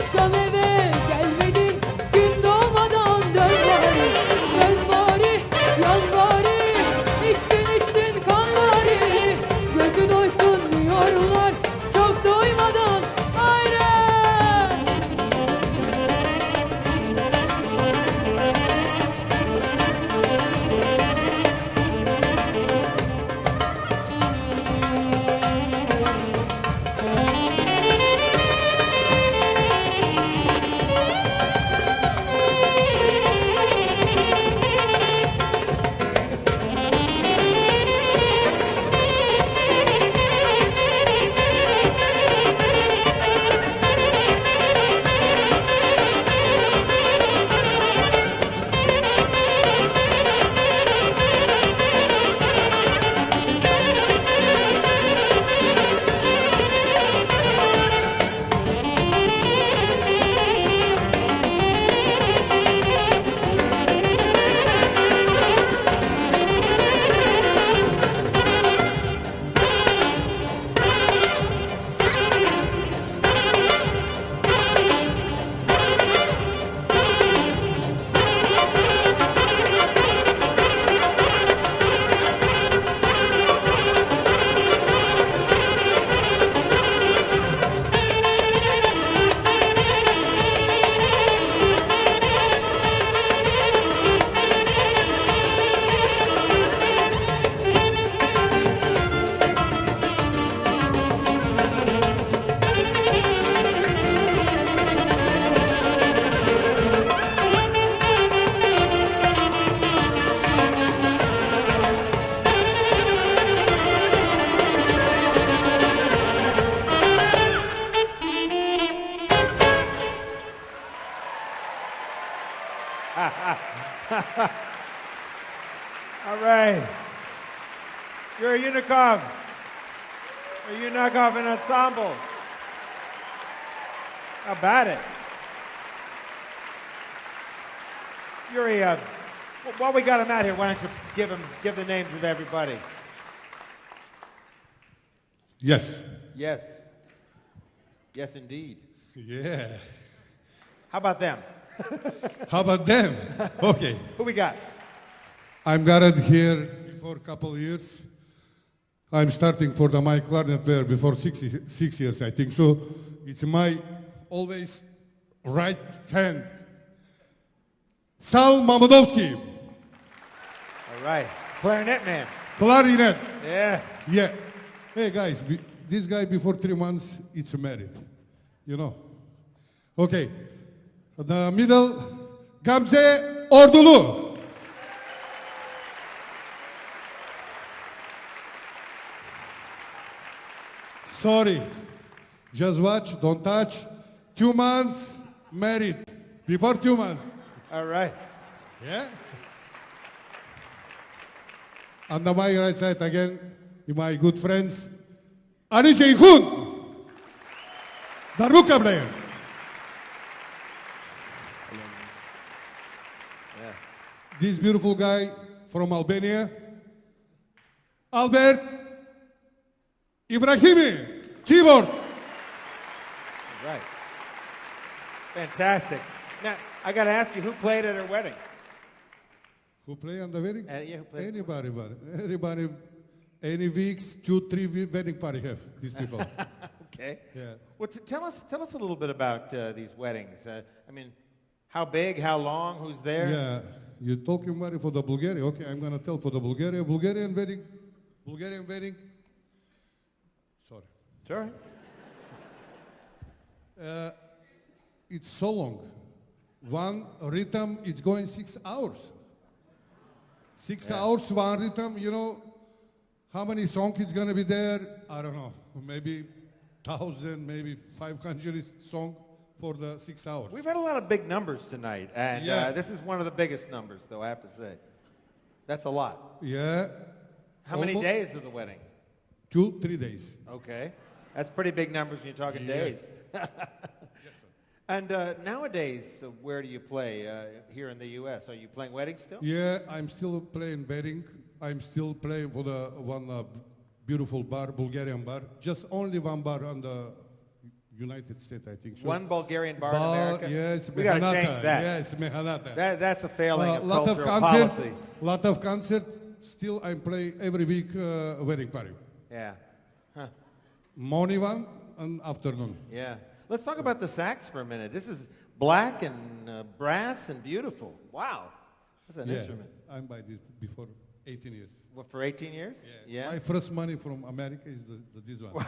Akşam eve gelmedin, gün doğmadan dön bari. Dön bari, yan bari, içtin kan bari. Gözü doysun diyorlar, çok doymadan ayrı. All right. Yuri Yunakov. Yuri Yunakov and ensemble. How about it? Yuri, while we got him out here, why don't you give the names of everybody? Yes. Yes. Yes, indeed. Yeah. How about them? How about them? Okay. Who we got? I'm gathered here for a couple of years. I'm starting for my clarinet player before 6 years, I think. So it's my always right hand. Sal Mamadovsky. All right. Clarinet man. Clarinet. Yeah. Yeah. Hey, guys, this guy before 3 months, it's married. You know. Okay. The middle, Gamze Ordulu. Sorry. Just watch, don't touch. 2 months, married. Before 2 months. All right. Yeah? On the my right side again, my good friends, Anish Ikhun, Darbuka player. Yeah. This beautiful guy from Albania, Albert Ibrahimi, keyboard. Right. Fantastic. Now, I got to ask you, who played at her wedding? Who played on the wedding? Yeah, who played? Anybody, everybody. Any weeks, 2-3 wedding party have these people. Okay. Yeah. Well, tell us a little bit about these weddings. I mean, how big, how long, who's there? Yeah. You're talking about it for the Bulgaria. Okay, I'm gonna tell for the Bulgarian wedding. Sorry. Sorry. It's so long. One rhythm is going 6 hours. 6 hours, one rhythm, you know, how many songs is going to be there? I don't know, maybe 1,000, maybe 500 songs for the 6 hours. We've had a lot of big numbers tonight, and this is one of the biggest numbers, though, I have to say. That's a lot. Yeah. How many days of the wedding? 2-3 days. Okay. That's pretty big numbers when you're talking days. Yes, sir. And nowadays, where do you play here in the U.S.? Are you playing weddings still? Yeah, I'm still playing wedding. I'm still playing for the one beautiful bar, Bulgarian bar. Just only one bar on the United States, I think. So. One Bulgarian bar in America? Yes, we got to change that. Yes, mehanata. That's a failing of lot cultural of concert, policy. Lot of concert. Still, I play every week wedding party. Yeah. Huh. Morning one and afternoon. Yeah. Let's talk about the sax for a minute. This is black and brass and beautiful. Wow. That's an instrument. I'm by this before 18 years. What, for 18 years? Yeah. My first money from America is this one.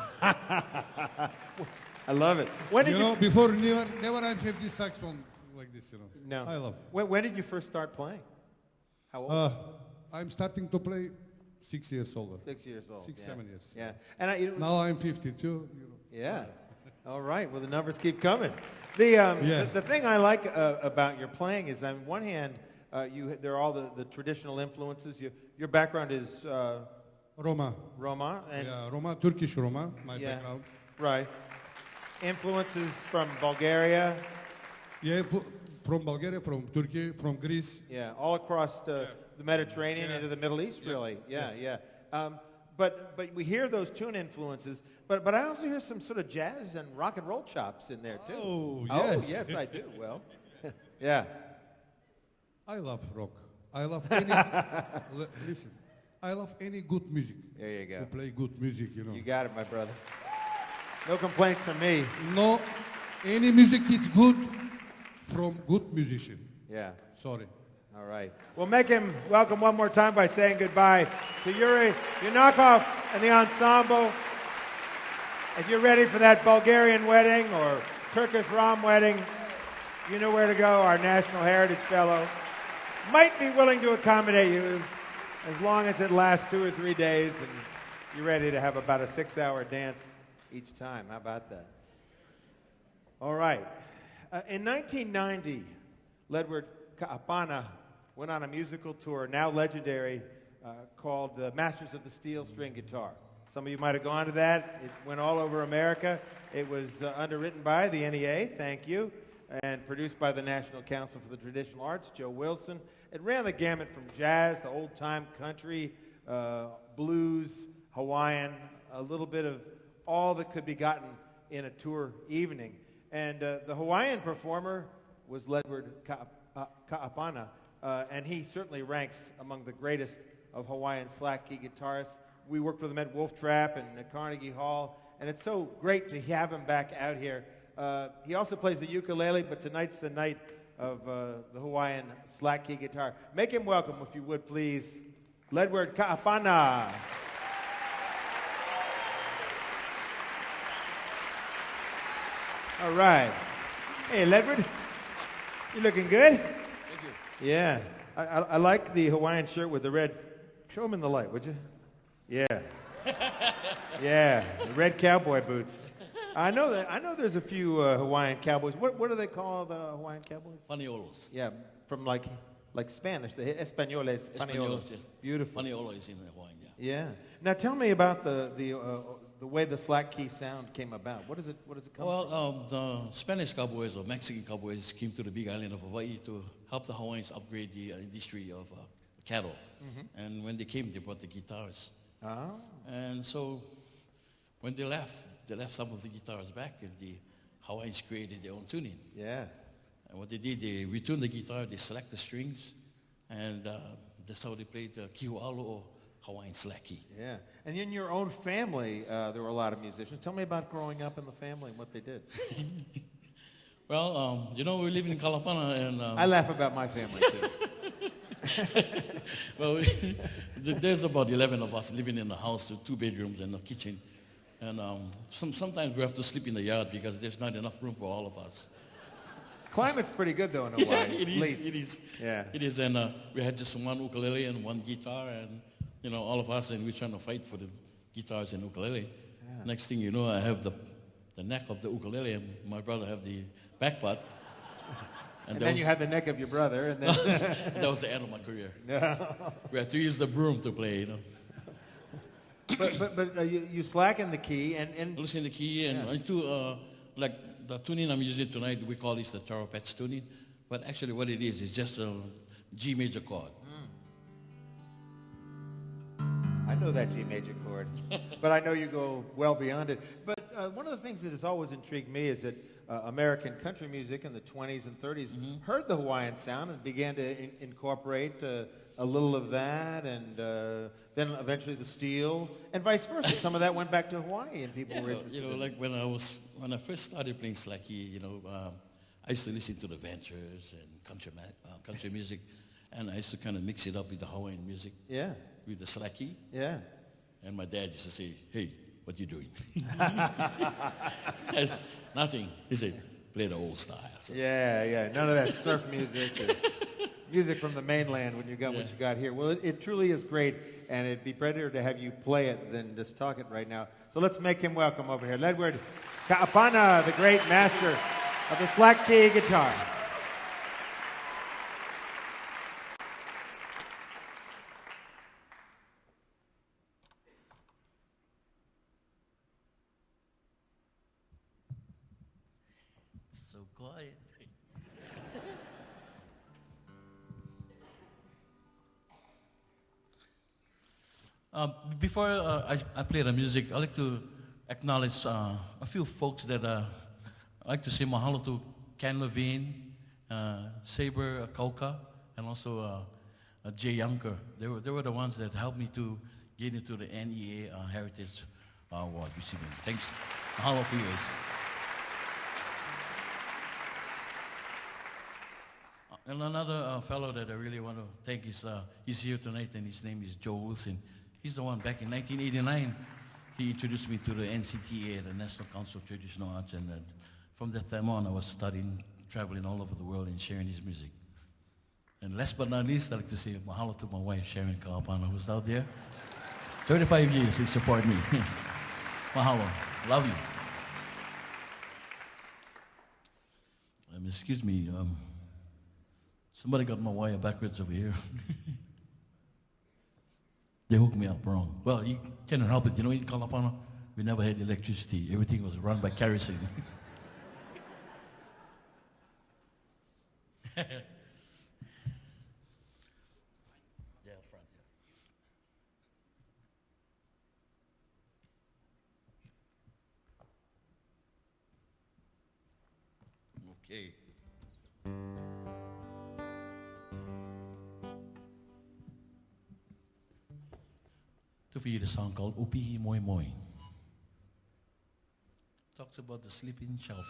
I love it. When did you before never I have this saxophone like this, No. I love. When did you first start playing? How old? I'm starting to play 6 years older. 6 years old. 7 years. Yeah. And now I'm 52. Yeah. All right. Well, the numbers keep coming. The thing I like about your playing is, on one hand, there are all the traditional influences. Your background is Roma. Roma. And Roma, Turkish Roma, my background. Right. Influences from Bulgaria. Yeah, from Bulgaria, from Turkey, from Greece. Yeah, all across the Mediterranean into the Middle East, really. Yeah. But we hear those tune influences, but I also hear some sort of jazz and rock and roll chops in there, too. Oh, yes. Oh, yes, I do. Well, yeah. I love rock. I love any... listen, I love any good music. There you go. To play good music, You got it, my brother. No complaints from me. No, any music is good from good musician. Yeah. Sorry. All right. We'll make him welcome one more time by saying goodbye to Yuri Yunakov and the ensemble. If you're ready for that Bulgarian wedding or Turkish Rom wedding, you know where to go. Our National Heritage Fellow might be willing to accommodate you as long as it lasts 2 or 3 days and you're ready to have about a 6-hour dance each time. How about that? All right. In 1990, Ledward Kaapana went on a musical tour, now legendary, called Masters of the Steel String Guitar. Some of you might have gone to that. It went all over America. It was underwritten by the NEA, thank you, and produced by the National Council for the Traditional Arts, Joe Wilson. It ran the gamut from jazz to old-time country, blues, Hawaiian, a little bit of all that could be gotten in a tour evening. And the Hawaiian performer was Ledward Kaapana, and he certainly ranks among the greatest of Hawaiian slack key guitarists. We worked with him at Wolf Trap and at Carnegie Hall, and it's so great to have him back out here. He also plays the ukulele, but tonight's the night of the Hawaiian slack key guitar. Make him welcome, if you would, please, Ledward Kaapana. All right. Hey, Ledward, you looking good? Thank you. Yeah. I like the Hawaiian shirt with the red. Show him in the light, would you? Yeah. Yeah, the red cowboy boots. I know there's a few Hawaiian cowboys. What do they call the Hawaiian cowboys? Paniolos. Yeah, from like Spanish, the Españoles. Paniolos. Yes. Beautiful. Paniolo is in Hawaiian, Yeah. Now tell me about the way the slack key sound came about. What does it come from? The Spanish cowboys or Mexican cowboys came to the big island of Hawaii to help the Hawaiians upgrade the industry of cattle. Mm-hmm. And when they came, they brought the guitars. Oh. And so when they left some of the guitars back, and the Hawaiians created their own tuning. Yeah. And what they did, they retuned the guitar, they select the strings, and that's how they played the kihualo or Hawaiian slack key. Yeah. And in your own family, there were a lot of musicians. Tell me about growing up in the family and what they did. Well, we live in Kaapana, and I laugh about my family too. Well, there's about 11 of us living in the house with 2 bedrooms and a kitchen. And sometimes we have to sleep in the yard because there's not enough room for all of us. Climate's pretty good, though, in Hawaii. It is. Yeah. It is. And we had just one ukulele and one guitar, and, all of us, and we're trying to fight for the guitars and ukulele. Yeah. Next thing you know, I have the neck of the ukulele, and my brother have the back part. And then you had the neck of your brother, and then... That was the end of my career. We had to use the broom to play, But you slacken the key and loosen the key, and I do like the tuning I'm using tonight. We call this the Taropets tuning, but actually what it is just a G major chord. I know that G major chord, but I know you go well beyond it. But one of the things that has always intrigued me is that American country music in the 20s and 30s heard the Hawaiian sound and began to incorporate a little of that, and then eventually the steel, and vice versa. Some of that went back to Hawaii, and people were interested. Like when I first started playing slacky, I used to listen to the Ventures and country music, and I used to kind of mix it up with the Hawaiian music. Yeah. With the slacky. Yeah. And my dad used to say, "Hey, what you doing?" Nothing. He said, "Play the old style." So. Yeah. None of that surf music or music from the mainland when you got what you got here. Well, it truly is great, and it'd be better to have you play it than just talk it right now. So let's make him welcome over here. Ledward Kaapana, the great master of the slack key guitar. So quiet. Before I play the music, I'd like to acknowledge a few folks that I'd like to say mahalo to Ken Levine, Saber Kauka, and also Jay Younker. They were the ones that helped me to get into the NEA Heritage Award recipient. Thanks. Mahalo to you guys. And another fellow that I really want to thank is, he's here tonight, and his name is Joe Wilson. He's the one back in 1989. He introduced me to the NCTA, the National Council of Traditional Arts, and from that time on, I was studying, traveling all over the world and sharing his music. And last but not least, I'd like to say mahalo to my wife, Sharon Kaapana, who's out there. 35 years, he supported me. Mahalo. Love you. Excuse me, somebody got my wire backwards over here. They hooked me up wrong. Well, you cannot help it. In Kalapana, we never had electricity. Everything was run by kerosene. Yeah, front, yeah. Okay. To feed a song called Upihi Moi Moi. Talks about the sleeping shellfish.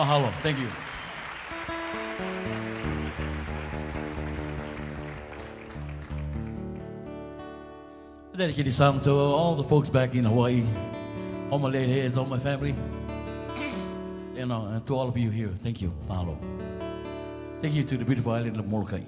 Mahalo. Thank you. I dedicate this song to all the folks back in Hawaii, all my late heads, all my family, and to all of you here. Thank you. Mahalo. Thank you to the beautiful island of Molokai.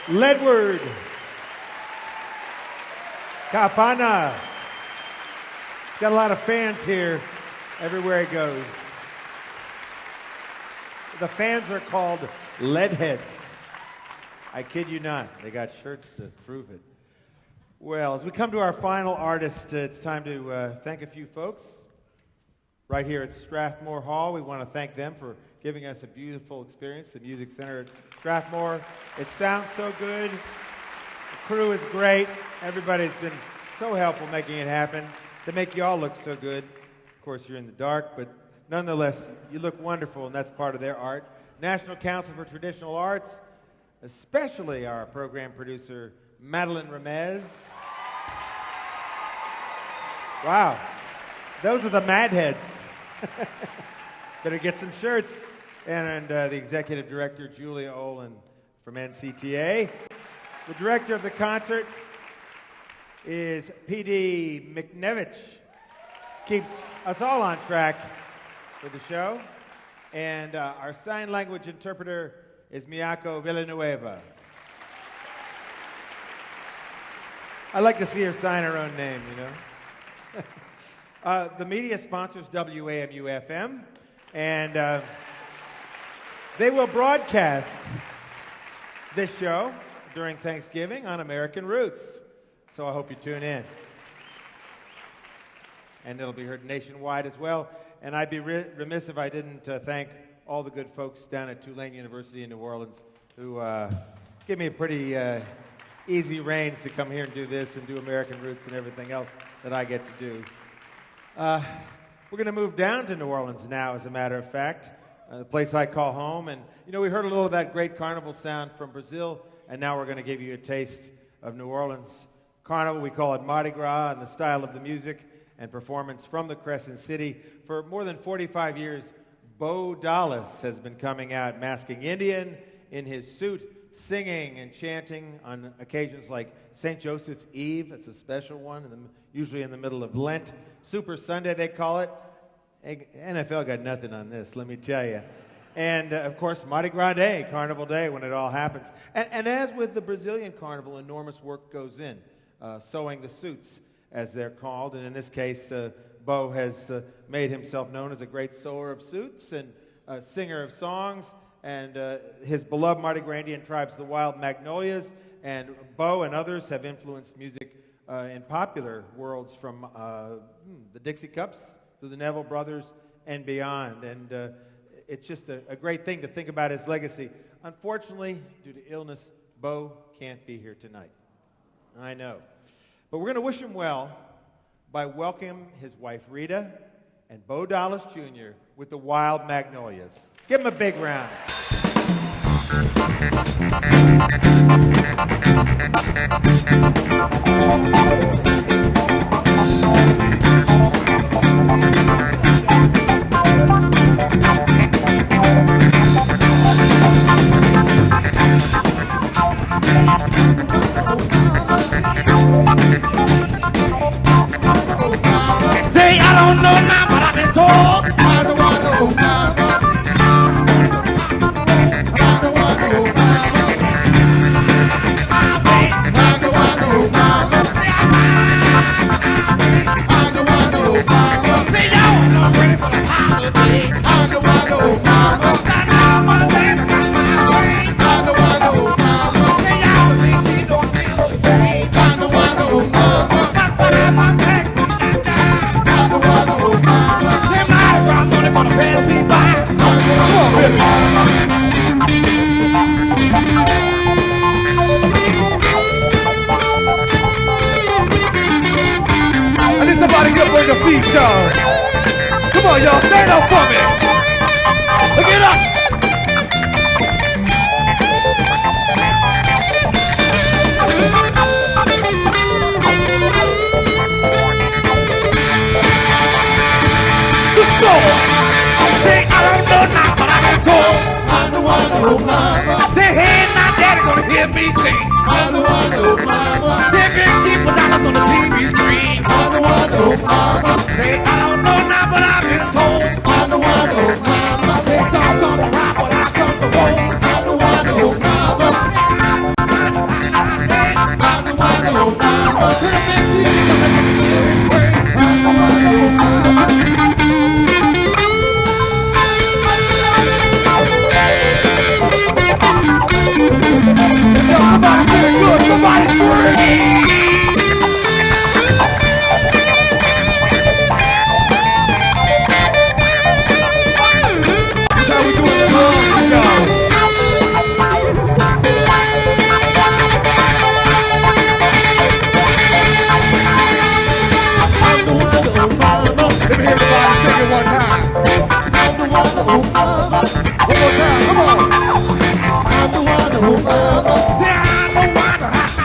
Ledward Kaapana. He's got a lot of fans here everywhere he goes. The fans are called Leadheads. I kid you not. They got shirts to prove it. Well, as we come to our final artist, it's time to thank a few folks. Right here at Strathmore Hall, we want to thank them for giving us a beautiful experience, the Music Center at Strathmore. It sounds so good. The crew is great. Everybody's been so helpful making it happen. They make you all look so good. Of course, you're in the dark, but nonetheless, you look wonderful, and that's part of their art. National Council for Traditional Arts, especially our program producer, Madeline Ramez. Wow. Those are the Mad Heads. Better get some shirts. And the executive director, Julia Olin from NCTA. The director of the concert is P.D. McNevich. Keeps us all on track for the show. And our sign language interpreter is Miyako Villanueva. I like to see her sign her own name, you know. The media sponsors WAMU-FM, and they will broadcast this show during Thanksgiving on American Roots. So I hope you tune in. And it'll be heard nationwide as well. And I'd be remiss if I didn't thank all the good folks down at Tulane University in New Orleans who give me a pretty easy reins to come here and do this and do American Roots and everything else that I get to do. We're going to move down to New Orleans now, as a matter of fact, the place I call home. And, you know, we heard a little of that great carnival sound from Brazil, and now we're going to give you a taste of New Orleans carnival. We call it Mardi Gras, and the style of the music and performance from the Crescent City. For more than 45 years, Bo Dollis has been coming out masking Indian in his suit, singing and chanting on occasions like St. Joseph's Eve. It's a special one, usually in the middle of Lent. Super Sunday, they call it. NFL got nothing on this, let me tell you. And, of course, Mardi Gras Day, Carnival Day, when it all happens. And as with the Brazilian carnival, enormous work goes in, sewing the suits, as they're called. And in this case, Bo has made himself known as a great sewer of suits and a singer of songs. And his beloved Mardi Gras Indian tribes, the Wild Magnolias, and Bo and others have influenced music in popular worlds from the Dixie Cups to the Neville Brothers and beyond. And it's just a great thing to think about his legacy. Unfortunately, due to illness, Bo can't be here tonight. I know. But we're going to wish him well by welcoming his wife Rita and Bo Dollis Jr. with the Wild Magnolias. Give him a big round. Say, I don't know now, but I've been told. I don't want to know, mama. I don't want to know, mama. I don't want to know, mama. They don't know ready for the holiday. I don't want to know, mama. I don't want to baby got my way. I don't want to know, mama. Say, y'all think she don't feel the same. I don't want to know, mama. But I'm on back. I don't want to know, mama. Say, my round money for the pass me by. Come on, baby. I need somebody to bring the feet, y'all. Come on, y'all, stand up for me. Look it up. Let's go. Say, I don't know now, but I've been told. I don't want to know, mama. Say, hey, my daddy gonna hear me sing. I don't want to know, mama. Say, big people dollars on the TV screen. I don't want to know, mama. Say, I don't know now, but I've been told. I don't want to know, mama. Say, some come to rock, but I come to roll. I don't want to know, mama. I don't want to know, mama. Say, the big people dollars on the TV screen. I don't want to know, mama. Somebody do it good, somebody scream! That's how we do it, y'all. Let me hear everybody sing it one time. One more time, come on. I'm the one who mama. Say I'm the one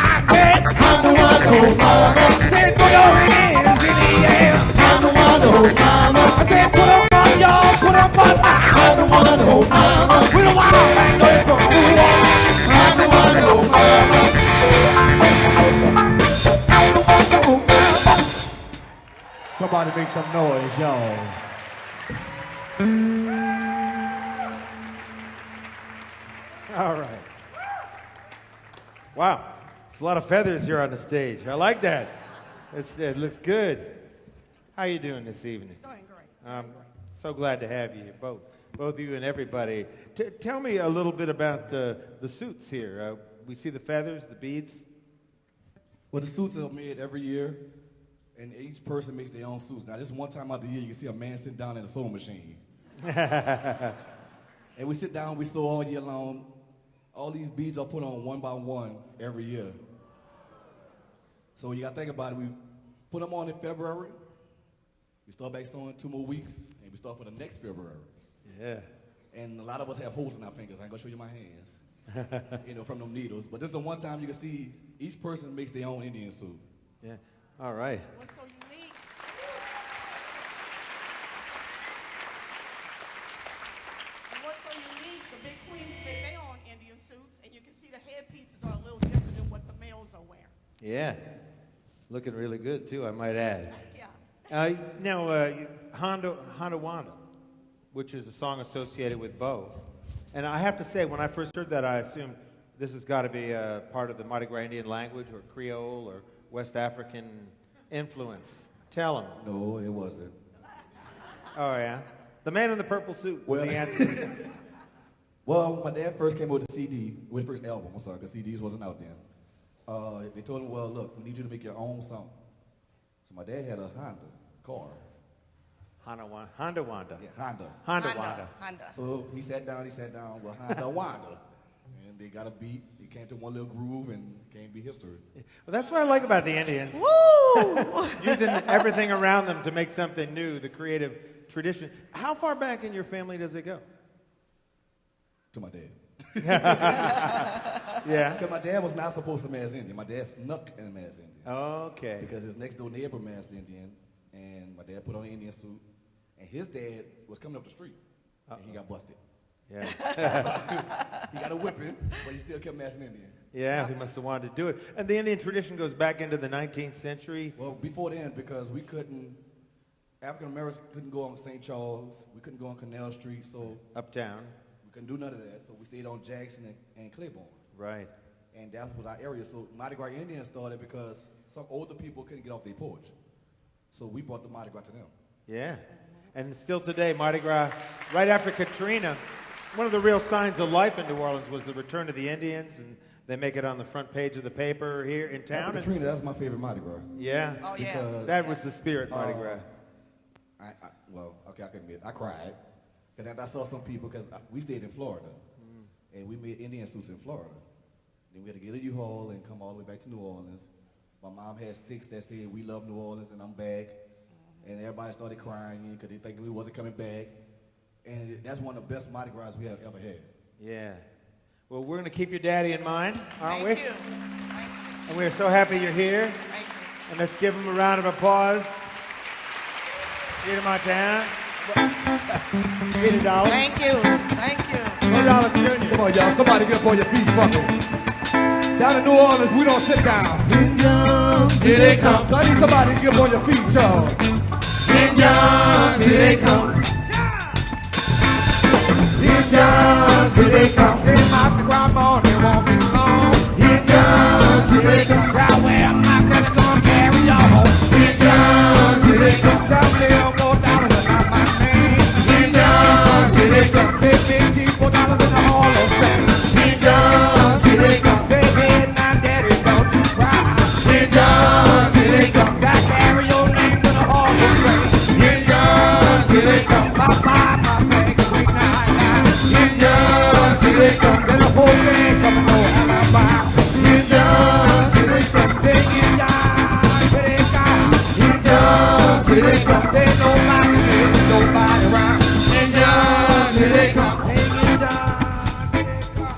who I'm the one who mama. Say put your hands in the air. I'm the one who mama. I said put them on y'all, put them on. I'm the one who mama. With a wild man from New Orleans. I'm the one who mama. Somebody make some noise, y'all. All right. Wow. There's a lot of feathers here on the stage. I like that. It looks good. How you doing this evening? Doing great. I'm so glad to have you here both. both of you and everybody. Tell me a little bit about the suits here. We see the feathers, the beads. Well, the suits are made every year, and each person makes their own suits. Now, this is one time out the year you can see a man sitting down at a sewing machine. And we sit down, we sew all year long. All these beads are put on one by one every year. So you got to think about it. We put them on in February. We start back sewing 2 more weeks, and we start for the next February. Yeah. And a lot of us have holes in our fingers. I ain't going to show you my hands, from them needles. But this is the one time you can see each person makes their own Indian suit. Yeah. All right. What's so unique? And what's so unique, the big queens make their own Indian suits, and you can see the headpieces are a little different than what the males are wearing. Yeah. Looking really good, too, I might add. Yeah. Now, Honda Wanda, which is a song associated with bow. And I have to say, when I first heard that, I assumed this has got to be a part of the Mardi Gras Indian language or Creole or West African influence. Tell them. No, it wasn't. Oh, yeah? The man in the purple suit was the answer. Well, my dad first came with a CD, with his first album, I'm sorry, because CDs wasn't out then. They told him, well, look, we need you to make your own song. So my dad had a Honda car. Honda Wanda. Yeah, Honda Wanda. So he sat down with Honda Wanda. And they got a beat. It came to one little groove and came to be history. Well, that's what I like about the Indians. Woo! Using everything around them to make something new, the creative tradition. How far back in your family does it go? To my dad. Yeah. Because my dad was not supposed to mass Indian. My dad snuck in mass Indian. Okay. Because his next door neighbor massed Indian, and my dad put on an Indian suit, and his dad was coming up the street, and he got busted. Yeah. He got a whipping, but he still kept massing Indian. Yeah, he must have wanted to do it. And the Indian tradition goes back into the 19th century. Well, before then, because we couldn't, African Americans couldn't go on St. Charles, we couldn't go on Canal Street, so uptown. We couldn't do none of that, so we stayed on Jackson and Claiborne. Right. And that was our area. So Mardi Gras Indian started because some older people couldn't get off their porch. So we brought the Mardi Gras to them. Yeah. And still today, Mardi Gras, right after Katrina, one of the real signs of life in New Orleans was the return of the Indians, and they make it on the front page of the paper here in town. After Katrina, that's my favorite Mardi Gras. Yeah. Oh, yeah. That was the spirit Mardi Gras. I can admit, I cried. Because I saw some people, because we stayed in Florida, and we made Indian suits in Florida. Then we had to get a U-Haul and come all the way back to New Orleans. My mom had sticks that said, "We love New Orleans," and I'm back. And everybody started crying because they thinking we wasn't coming back. And that's one of the best Mardi Gras we have ever had. Yeah. Well, we're going to keep your daddy in mind, aren't we? Thank you. And we're so happy you're here. Thank you. And let's give him a round of applause. Peter Montana. Peter Dollis. Thank you. Thank you. Dollis Jr. Come on, y'all. Somebody get up on your feet, fucker. Down in New Orleans, we don't sit down. Indians, here they come. So I need somebody to get up on your feet, y'all. Indians, here they come. Indians, here they come. Say Mardi Gras morning won't be long. Indians, here they come. Now where my brother gonna carry on? Indians, here they come. Down there, go down with my name. Indians, here they come. They big $4 in the Hall of Fame. Indians, here they come. They head my daddy, don't you cry. Indians, here they come. Got carry your name to the Hall of Fame. Indians, here they come. My flag is big night. Indians, here they come. Then the whole thing coming over Alabama. Indians, here they come. They get down, here they come. Indians, here they come. They nobody around. Indians, here they come. They get down, here they come.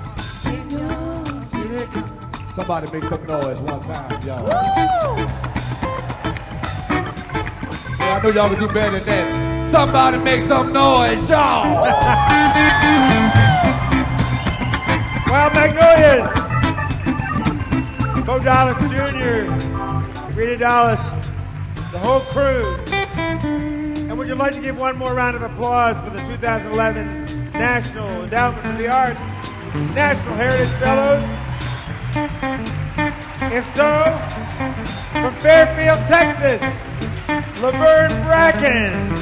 Indians, here they come. Somebody make some noise one time, y'all. Yeah, I know y'all can do better than that. Somebody make some noise, y'all. Well, Magnolias. Bo Dollis Jr., Rita Dollis, the whole crew. And would you like to give one more round of applause for the 2011 National Endowment for the Arts National Heritage Fellows? If so, from Fairfield, Texas, Laverne Brackens.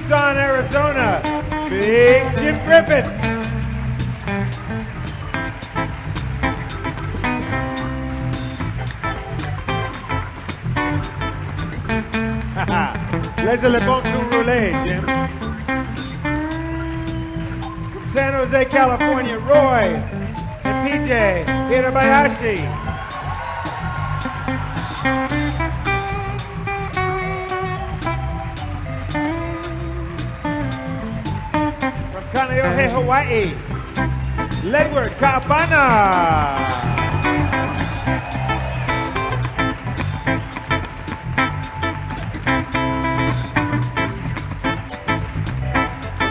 Tucson, Arizona, Big Jim Griffith. Laissez le bon tout rouler, Jim. From San Jose, California, Roy and PJ Hirabayashi. From Kaneohe, Hawaii, Ledward Kaapana.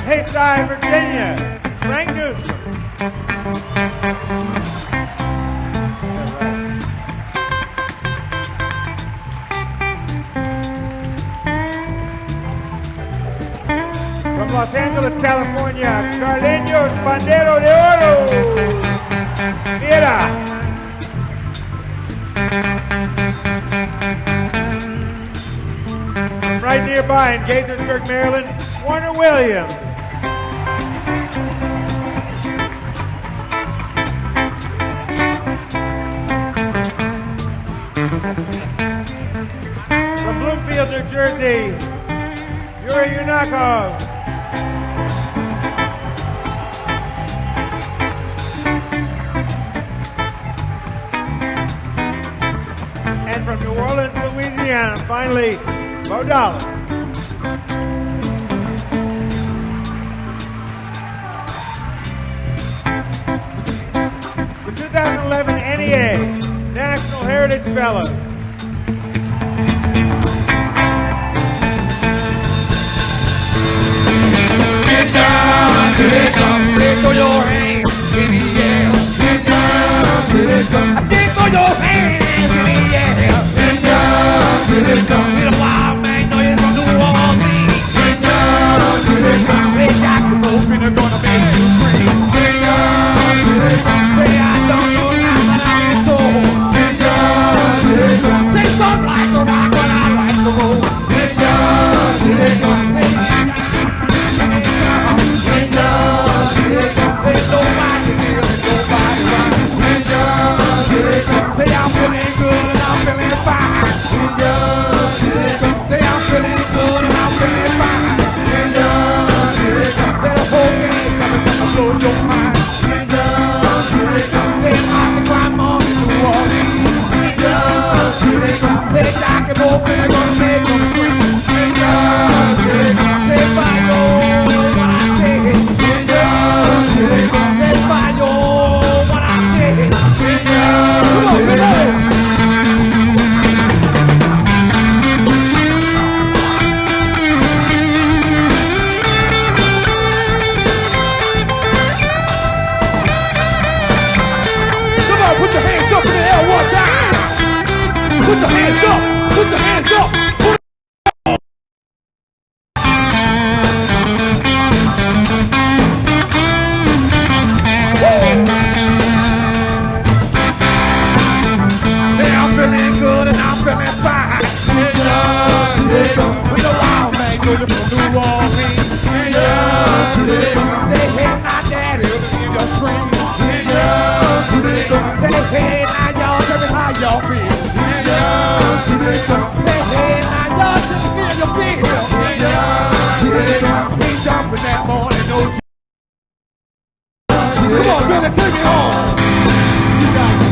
Hayside, Virginia, Frank Newsome. From Los Angeles, California, Carlinhos Pandeiro de Ouro. Mira. From right nearby in Gaithersburg, Maryland, Warner Williams. From Bloomfield, New Jersey, Yuri Yunakov. And from New Orleans, Louisiana, finally, Dollis. The 2011 NEA National Heritage Fellows. Get down to this song, throw your hands in the air. Get down to this song, I said throw your hands in the air. Get down to this song, with a wild man, know you're from New Orleans. Get down to this song, they got the rope and they're gonna make you free. Get down to this song, way I don't know now, but I'm so. Get down to this song, they don't like the rock, but I like the roll. Get down to this song, there's nobody here, there's nobody around. When down to this song, say I'm feeling good and I'm feeling fine. When down to this song, say I'm feeling good and I'm feeling fine. When down to this song, that a whole thing coming to blow your mind. When down to this song, say Mardi Gras in New Orleans. When down to this song, say Jack and Bob and they're gonna make them free. When down to this song, say fire, what I say. When down to this song, say fire, what I say. When down to this song. Put your hands up in the air one time. Put your hands up. Put your hands up. Hey, I'm feeling good and I'm feeling fine. We the wild man going from New Orleans. They hit my daddy in your screen. Hey, now y'all, tell me how y'all feel. Hey, now y'all, just feel your feel. We jumping that morning, no. Come on, Billy, take me home. You got it.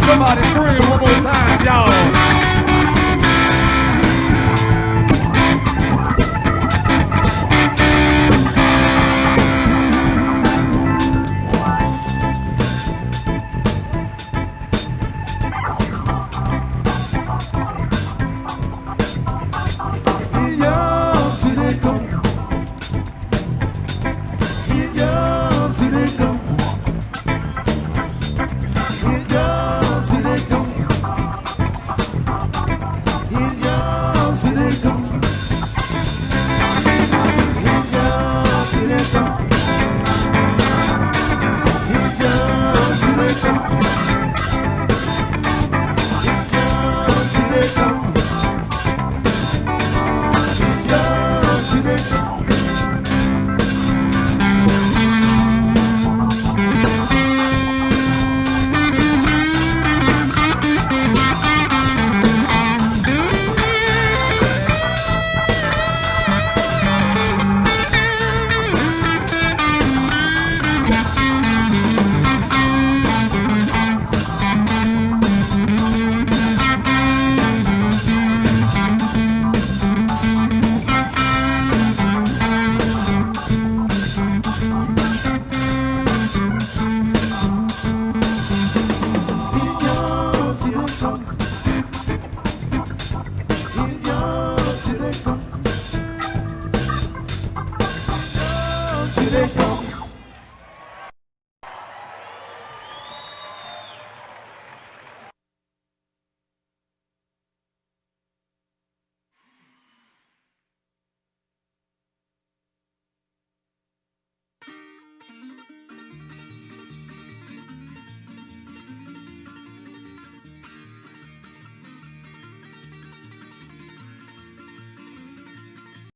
Somebody scream one more time, y'all.